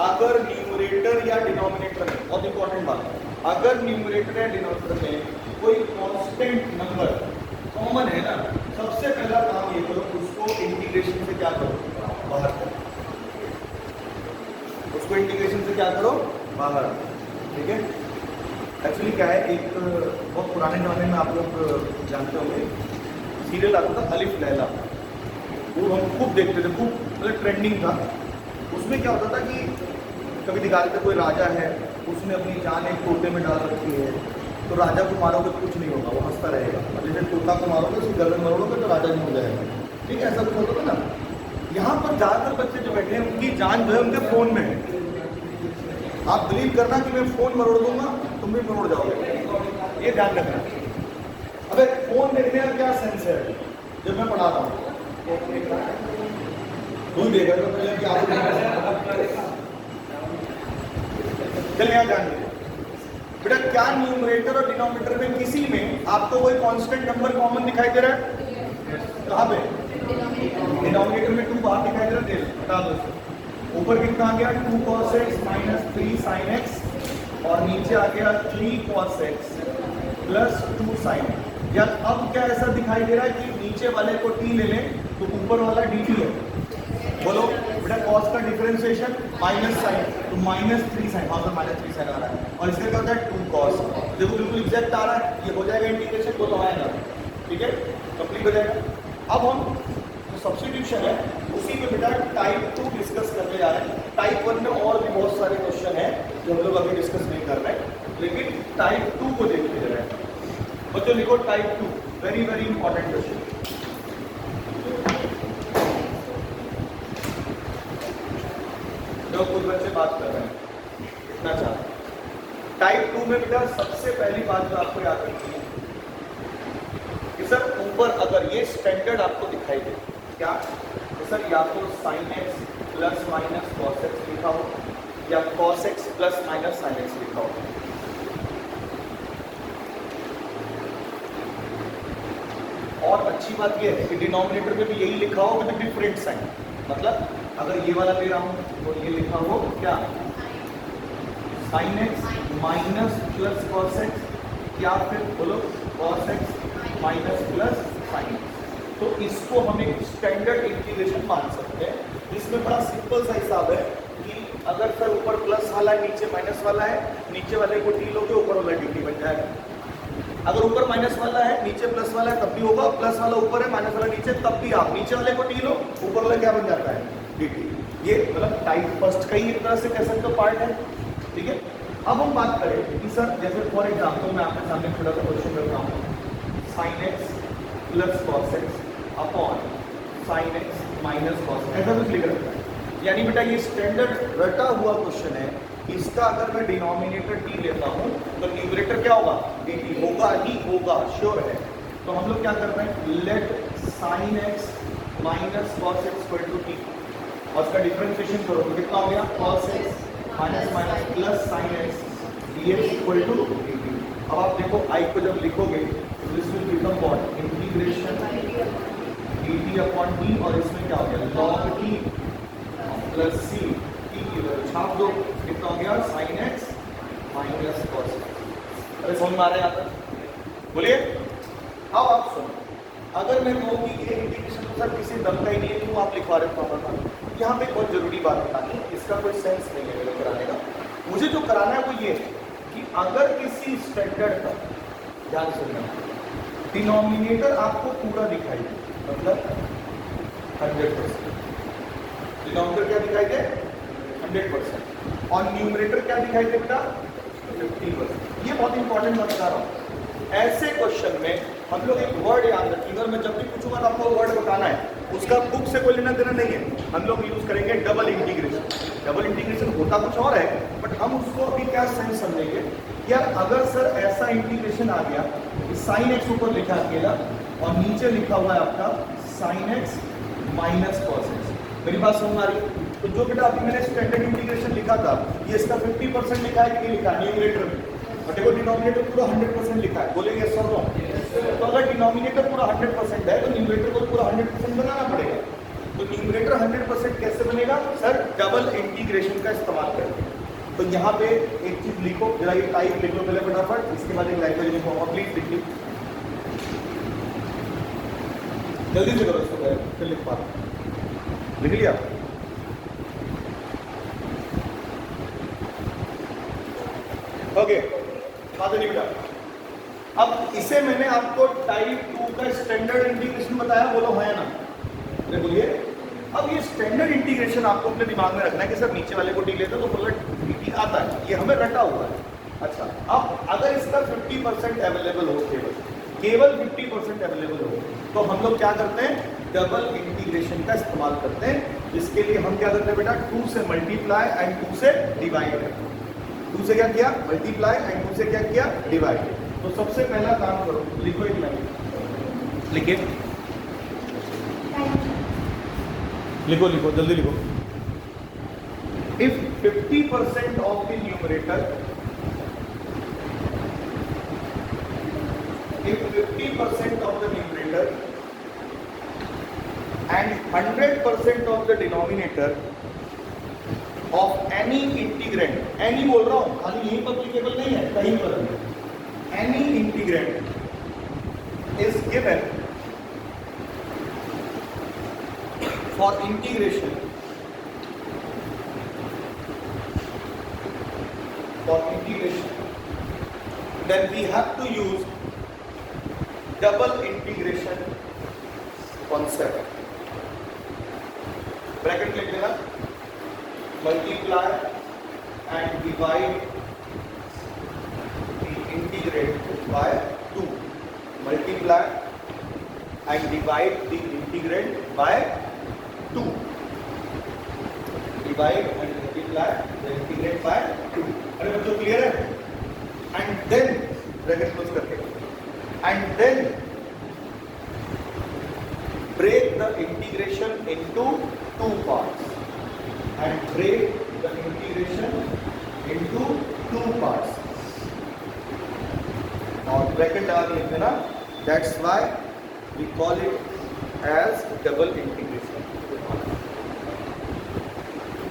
A: अगर न्यूमरेटर या डिनोमिनेटर में, बहुत इंपॉर्टेंट बात है, अगर न्यूमरेटर या डिनोमिनेटर में कोई कांस्टेंट नंबर कॉमन है ना, सबसे पहला काम ये करो, उसको इंटीग्रेशन से क्या करो, बाहर करो। उसको इंटीग्रेशन से क्या करो, बाहर। ठीक है? एक्चुअली क्या है, एक बहुत पुराने जमाने में आप लोग जानते होंगे, सीरियल आता था अलिफ लैला, वो हम खूब देखते थे, खूब मतलब ट्रेंडिंग था। उसमें क्या होता था कि कभी दिखाते थे कोई राजा है, उसने अपनी जान एक तोते में डाल रखी है, तो राजा को मारोगे तो कुछ नहीं होगा, वो हंसता रहेगा, और जैसे तोता को मारोगे उसकी गर्दन मरोगे तो राजा नहीं हो जाएगा। ठीक है, ऐसा कुछ होता था ना। यहाँ पर ज़्यादातर बच्चे जो बैठे हैं उनकी जान जो है उनके फ़ोन में है। आप बिलीव करना कि मैं फ़ोन मरोड़ दूंगा, तुम भी मरोड़ जाओगे, ये ध्यान रखना। अबे फ़ोन देखने का क्या सेंस है? जब मैं पढ़ा रहा हूँ तू देगा तो पहले क्या चल यहाँ जान बेटा, क्या न्यूमरेटर और डिनोमिनेटर में किसी में आपको कोई कांस्टेंट नंबर कॉमन दिखाई दे रहा है? कहाँ पे? डिनोमिनेटर में 2 बाहर दिखाई दे रहा है, बता दो। ऊपर कितना आ गया, 2 cos x minus 3 sin x, और नीचे आ गया 3 cos x plus 2 sin x। या अब क्या ऐसा दिखाई दे रहा है कि नीचे वाले को t ले लें तो ऊपर वाला dt है? बोलो बेटा, cos का डिफरेंशिएशन माइनस साइन, तो माइनस 3 sin, वहाँ पर माइनस 3 sin आ रहा है, और इसका क्या होता है 2 cos। देखो बिल्कुल एग्जैक्ट आ रहा है, ये हो जाएगा इंटीग्रेशन, वो तो आएगा। ठीक है, कंप्लीट हो जाएगा। अब हम जो सब्स्टिट्यूशन है उसी में बेटा टाइप 2 डिस्कस करने जा रहे हैं। टाइप 1 में और भी बहुत सारे क्वेश्चन हैं जो हम लोग अभी डिस्कस नहीं कर रहे हैं, लेकिन टाइप 2 को देखते जा रहे हैं। बच्चों लिखो type 2, very very important question. जो कुछ बच्चे बात कर रहे हैं, इतना चाहते। टाइप 2 में बेटा सबसे पहली बात जो आपको याद रखनी है कि सर ऊपर अगर ये स्टैंडर्ड आपको दिखाई दे, क्या तो सर या तो sin x plus minus cos x लिखा हो, या cos x plus minus sin x लिखा हो। और अच्छी बात यह है कि डिनोमिनेटर में भी यही लिखा हो विद डिफरेंट साइन, मतलब अगर ये वाला ले रहा हूँ तो ये लिखा हो क्या, sin x minus plus cos x, या फिर बोलो cos x minus plus sin x। तो इसको हम एक स्टैंडर्ड इंटीग्रेशन मान सकते हैं, जिसमें बड़ा सिंपल सा हिसाब है कि अगर सर ऊपर प्लस वाला है नीचे माइनस वाला है, नीचे वाले को टी लोगे ऊपर वाला dt बन जाएगा। अगर ऊपर माइनस वाला है नीचे प्लस वाला है तब भी होगा, प्लस वाला ऊपर है माइनस वाला नीचे, तब भी आप नीचे वाले को टी लो, ऊपर वाला क्या बन जाता है dt। ये मतलब टाइप फर्स्ट का ही एक तरह से कह सकते हो पार्ट है। ठीक है, अब हम बात करें कि सर जैसे फॉर एग्जाम्पल मैं आपके सामने थोड़ा सा क्वेश्चन करता हूँ, sin x plus cos x upon sin x minus cos x, ऐसा कुछ लिख रखा है। यानी बेटा ये स्टैंडर्ड रटा हुआ क्वेश्चन है, इसका अगर मैं डिनोमिनेटर t लेता हूँ तो न्यूमरेटर क्या होगा, dt होगा ही होगा, श्योर है। तो हम लोग क्या कर रहे हैं, let sin x minus cos x equal to t, और उसका डिफरेंशिएशन करो तो कितना हो गया, cos x minus minus plus sin x dx equal to dt। अब आप देखो i को जब लिखोगे तो this will become what, integration dt upon t, और इसमें क्या हो गया log t plus c t की वैल्यू छाप दो, कितना हो गया sin x minus cos x। अरे समझ में आ रहा है यहाँ तक? बोलिए। अब आप सुनो, अगर मैं कहूँ कि ये इंटीग्रेशन तो सर किसी दम का ही नहीं है, क्यों आप लिखवा रहे हो पापा? यहाँ पे एक बहुत जरूरी बात बतानी, इसका कोई सेंस नहीं है मेरे कराने का। मुझे जो कराना है वो ये है कि अगर किसी स्टैंडर्ड का, ध्यान सुनना, डिनोमिनेटर आपको पूरा दिखाई दे, मतलब 100%, डिनोमिनेटर क्या दिखाई दे 100% और न्यूमरेटर क्या दिखाई दे बेटा 50%। ये बहुत इंपॉर्टेंट बात बता रहा हूँ। ऐसे क्वेश्चन में हम लोग एक वर्ड याद रखेंगे और मैं जब भी पूछूंगा तो आपको वर्ड बताना है, उसका बुक से कोई लेना देना नहीं है। हम लोग यूज करेंगे डबल इंटीग्रेशन। डबल इंटीग्रेशन होता कुछ और है, बट हम उसको अभी क्या सेंस समझेंगे। यार अगर सर ऐसा इंटीग्रेशन आ गया कि साइन एक्स ऊपर लिखा अकेला और नीचे लिखा हुआ है आपका sine x minus cos x, मेरी बात समझ आ रही है? तो जो बेटा अभी मैंने स्टैंडर्ड इंटीग्रेशन लिखा था, ये इसका 50% लिखा है कि नहीं लिखा न्यूमरेटर में, और देखो डिनोमिनेटर पूरा 100% लिखा है। बोलेंगे यस और नो? तो अगर डिनोमिनेटर पूरा 100% है तो न्यूमरेटर को पूरा 100% बनाना पड़ेगा। तो न्यूमरेटर 100% कैसे बनेगा सर? डबल इंटीग्रेशन का इस्तेमाल करके। तो यहाँ पे एक चीज लिखो, जरा ये टाइप लिख लो पहले फटाफट, इसके बाद एक लैंग्वेज लिखो, प्लीज लिख लो, जल्दी से करो इसको पहले, फिर लिख पाते। लिख लिया? ओके, बात नहीं बेटा। अब इसे मैंने आपको टाइप 2 का स्टैंडर्ड इंटीग्रेशन बताया, बोलो है ना? अरे बोलिए। अब ये स्टैंडर्ड इंटीग्रेशन आपको अपने दिमाग में रखना है कि सर नीचे वाले को डी लेते तो पूरा डी आता है, ये हमें रटा हुआ है। अच्छा, अब अगर इसका 50% अवेलेबल हो, केवल 50% अवेलेबल हो, तो हम लोग क्या करते हैं? डबल इंटीग्रेशन का इस्तेमाल करते हैं। इसके लिए हम क्या करते हैं बेटा? 2 से मल्टीप्लाई एंड 2 से डिवाइड करते हैं। 2 से क्या किया? मल्टीप्लाई एंड 2 से क्या किया? डिवाइड। तो सबसे पहला काम करो, लिखो एक लाइन, लिखिए, लिखो लिखो जल्दी लिखो। If 50% of the numerator, if 50% of the numerator and 100% of the denominator of any integrand, any बोल रहा हूं, खाली यहीं पर एप्लीकेबल नहीं है, कहीं पर भी, any integrand is given for integration, then we have to use double integration concept. Bracket लिख देना, multiply and divide the integrand by 2. Multiply and divide the integrand by 2. Divide and multiply the integrand by 2. अरे बच्चों clear है? And then bracket close करके, and then break the integration into 2 parts, and break the integration into 2 parts. और bracket डाल लिख देना, that's why we call it as double integration.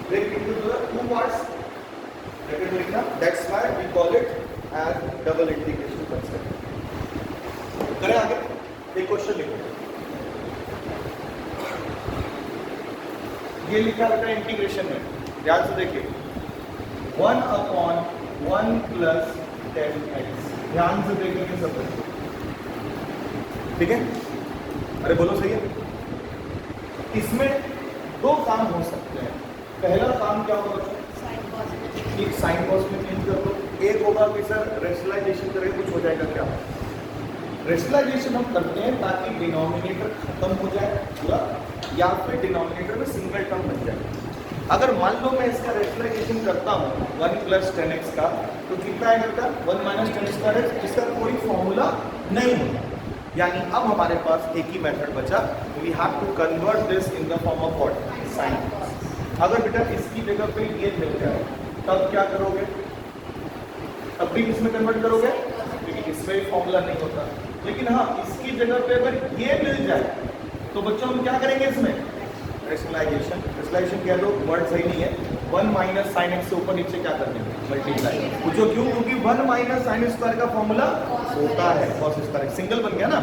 A: Break into the 2 parts, bracket में लिखना, that's why we call it as double integration concept. करें आगे, एक question लिखो, ये लिखा रहता है इंटीग्रेशन में, ध्यान से देखिए, 1/1 + 10x, ध्यान से देखेंगे सब, ठीक है? अरे बोलो सही है? इसमें 2 काम हो सकते हैं। पहला काम क्या होगा? एक साइन कॉस में चेंज कर दो, एक होगा कि सर रेशनलाइजेशन करके कुछ हो जाएगा। क्या रेशनलाइजेशन हम करते हैं? ताकि डिनोमिनेटर खत्म हो जाए पूरा, या फिर डिनोमिनेटर में सिंगल टर्म बन जाए। अगर मान लो मैं इसका रेशनलाइजेशन करता हूँ 1 + 10x का, तो कितना आएगा बेटा? 1 - 10x, इसका कोई फॉर्मूला नहीं होगा। यानी अब हमारे पास एक ही मेथड बचा, we have to convert this in the form of what? Sine cos. अगर बेटा इसकी जगह पे ये मिल जाए तब क्या करोगे? तब भी इसमें कन्वर्ट करोगे, क्योंकि इसमें फॉर्मूला नहीं होता। लेकिन हाँ, इसकी जगह पे अगर ये मिल जाए तो बच्चों हम क्या करेंगे? इसमें रेशनलाइजेशन, रेशनलाइजेशन कह लो, वर्ड सही नहीं है, 1 - sin x से ऊपर नीचे क्या करने में? मल्टीप्लाई। पूछो क्यों? क्योंकि 1 - sin स्क्वायर का फॉर्मूला होता है cos स्क्वायर, सिंगल बन गया ना।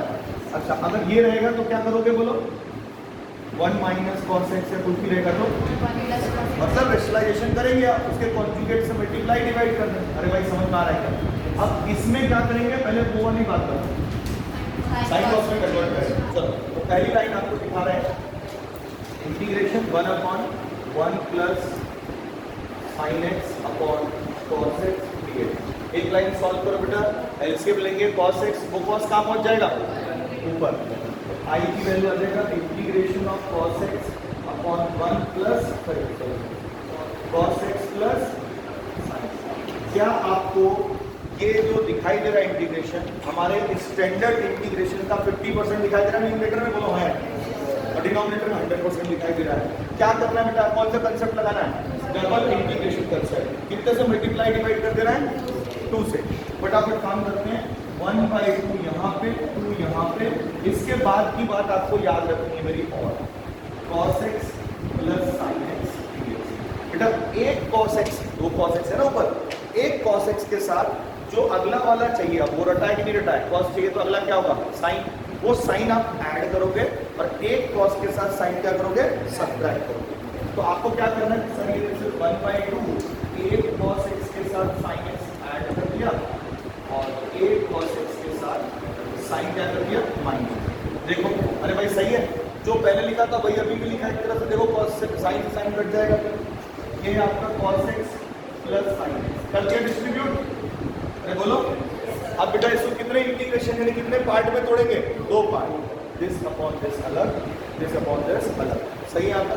A: अच्छा, अगर ये रहेगा तो क्या करोगे बोलो? 1 - cos x से कुछ भी रहेगा तो मतलब रेशनलाइजेशन करेंगे, आप उसके कॉन्जुगेट से मल्टीप्लाई डिवाइड कर दें। अरे भाई समझ में आ रहा है क्या? अब इसमें क्या करेंगे? पहले वो वाली बात करो, साइन कॉस में कन्वर्ट करें। चलो, तो पहली लाइन आपको दिखा रहे हैं, integration 1/1 1 plus sine x upon cos x dx। एक लाइन सॉल्व करो बेटा, एलसीएम लेंगे cos x, वो cos कहाँ पहुंच जाएगा ऊपर, आई की वैल्यू आ जाएगा integration of cos x upon 1 plus cos x plus sin। क्या आपको ये जो दिखाई दे रहा है इंटीग्रेशन हमारे स्टैंडर्ड इंटीग्रेशन का 50% दिखाई दे रहा है न्यूमरेटर में, बोलो है, और डिनोमिनेटर में 100% दिखाई दे रहा है। क्या करना है बेटा, कौन सा कंसेप्ट लगाना है, डबल इंटीग्रेशन कंसेप्ट। कितने से मल्टीप्लाई डिवाइड कर देना है 2 से। फटाफट काम करते हैं, 1/2 यहाँ पे 2 यहाँ पे। इसके बाद की बात आपको याद रखनी है मेरी, और cos x plus sin x बेटा, एक cos x, दो cos x है ना ऊपर, एक cos x के साथ जो अगला वाला चाहिए, अब वो रटा है कि नहीं रटा है, cos चाहिए तो अगला क्या होगा sin, वो sin आप ऐड करोगे और एक cos के साथ sin क्या करोगे सब्ट्रैक्ट करोगे। तो आपको क्या करना है सर, ये सिर्फ 1/2 एक cos x के साथ sin x ऐड कर दिया और एक cos x के साथ sin क्या कर दिया माइनस। देखो अरे भाई सही है, जो पहले लिखा था वही अभी भी लिखा है, एक तरह से देखो cos से sin से sin कट जाएगा, ये आपका cos x plus sin x कर दिया डिस्ट्रीब्यूट। अरे बोलो, अब बेटा इसको कितने इंटीग्रेशन यानी कितने पार्ट में तोड़ेंगे, 2 पार्ट, दिस अपॉन दिस अलग, दिस अपॉन दिस अलग। सही है आपका,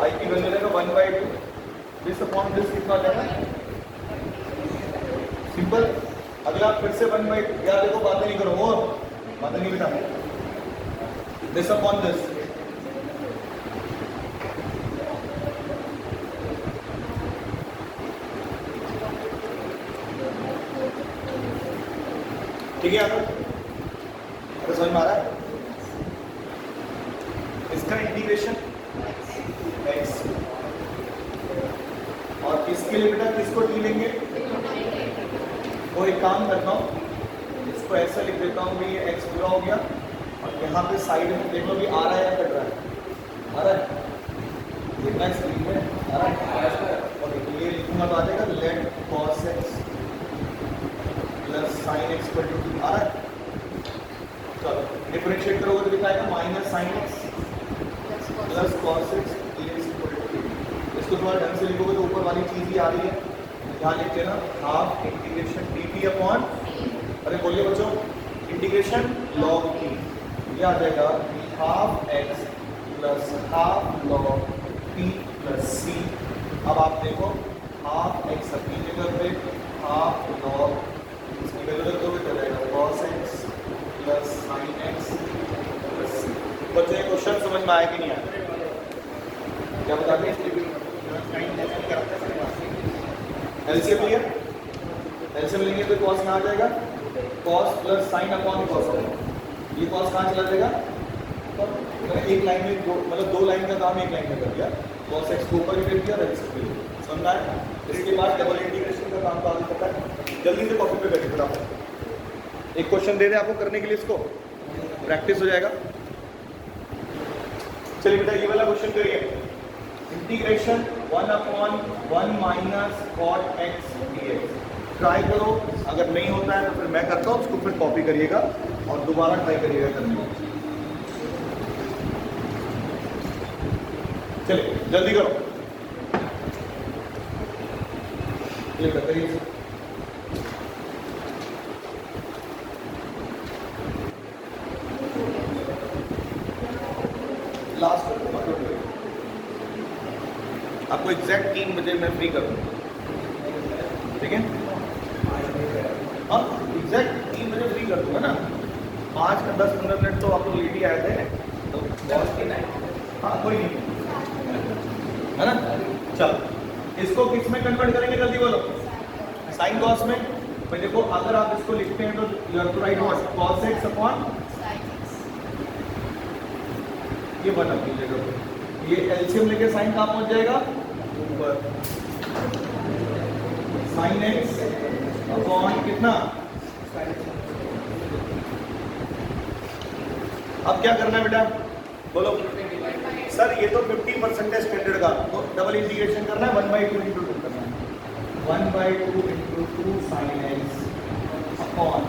A: आई की वैल्यू लेगा 1/2, दिस अपॉन दिस कितना आ जाएगा सिंपल। अगला फिर से 1/2, यार देखो बातें नहीं करो, वो बातें नहीं बेटा, दिस अपॉन दिस, ठीक है आपको, अरे समझ में आ रहा है। इसका इंटीग्रेशन x, और इसके लिए बेटा किसको टी लेंगे, वो एक काम करता हूँ, इसको ऐसा लिख देता हूँ कि ये x पूरा हो गया, और यहाँ पे साइड में देख लो कि आ रहा है या कट रहा है, आ रहा है, देखना स्क्रीन में आ रहा है, और ये लिखूंगा तो आ जाएगा let cos x plus sin x पर टू आ रहा है। चलो डिफरेंशिएट करोगे तो दिखाएगा minus sin x plus cos x dx equal to. इसको थोड़ा ढंग से लिखोगे तो ऊपर वाली चीज ही आ रही है, यहाँ लिख लेना हाफ इंटीग्रेशन dt अपॉन, अरे बोलिए बच्चों, इंटीग्रेशन log t, ये आ जाएगा half x plus half log t plus c। अब आप देखो हाफ x अपनी जगह पे, हाफ log इसकी वैल्यू रख दोगे तो जाएगा cos x plus sin x plus c। बच्चों ये क्वेश्चन समझ में आया कि नहीं आया, क्या बताते हैं, एलसीएम लिया, एलसीएम लेंगे तो cos कहाँ आ जाएगा, cos plus sin upon cos, ये cos कहाँ चला जाएगा, तो एक लाइन में दो, मतलब 2 लाइन का काम एक लाइन में कर दिया, cos x को ऊपर भी कर दिया और x को भी, समझ में आया। इसके बाद डबल इंटीग्रेशन का काम तो आगे पता है, जल्दी से कॉपी पे करिए फटाफट, एक क्वेश्चन दे दें आपको करने के लिए, इसको प्रैक्टिस हो जाएगा। चलिए बेटा ये वाला क्वेश्चन करिए, integration 1/1 minus cot x dx। Try करो, अगर नहीं होता है तो फिर मैं करता हूँ, उसको फिर कॉपी करिएगा और दोबारा ट्राई करिएगा करने में। चलिए जल्दी करो, करिए। लास्ट आपको एग्जैक्ट 3 बजे मैं फ्री करूँगा, ठीक है, हाँ एग्जैक्ट 3 बजे फ्री कर दूंगा ना, 5 का 10-15 मिनट तो आप लोग लेट ही आए थे, तो हाँ कोई नहीं है ना। चलो इसको किस में कन्वर्ट करेंगे जल्दी बोलो, साइन कॉस में। भाई देखो अगर आप इसको लिखते हैं तो you have to write what, cos x upon ये 1 अपनी जगह पे, ये एलसीएम लेके साइन कहाँ पहुंच जाएगा ऊपर, साइन x अपॉन कितना, अब क्या करना है बेटा बोलो सर, ये तो 50% है स्टैंडर्ड का, तो डबल इंटीग्रेशन करना है 1/2 इंटू 2 करना है, 1/2 into 2 sine x upon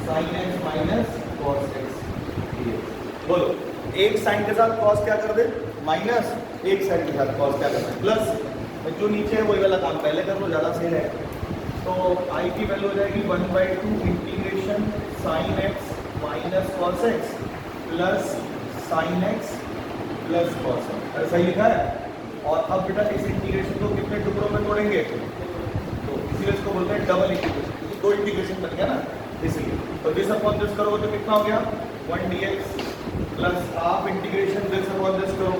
A: sine x minus cos x, बोलो एक साइन के साथ कॉस क्या कर दे माइनस, एक साइन के साथ कॉस क्या कर दे प्लस। जो नीचे है वही वाला काम पहले कर लो, ज़्यादा सही है। तो आई की वैल्यू हो जाएगी 1/2 integration sine x minus cos x plus sign x plus cos x. ऐसा ही लिखा है। और अब बेटा इस इंटीग्रेशन को कितने टुकड़ों में तोड़ेंगे, तो इसीलिए इसको बोलते हैं डबल इंटीग्रेशन, क्योंकि दो इंटीग्रेशन बन गया ना इसलिए। तो दिस अपॉन दिस करोगे तो कितना हो गया 1 dx plus half integration this upon this करो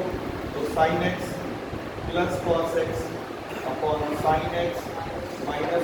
A: तो sin x plus cos x upon sin x minus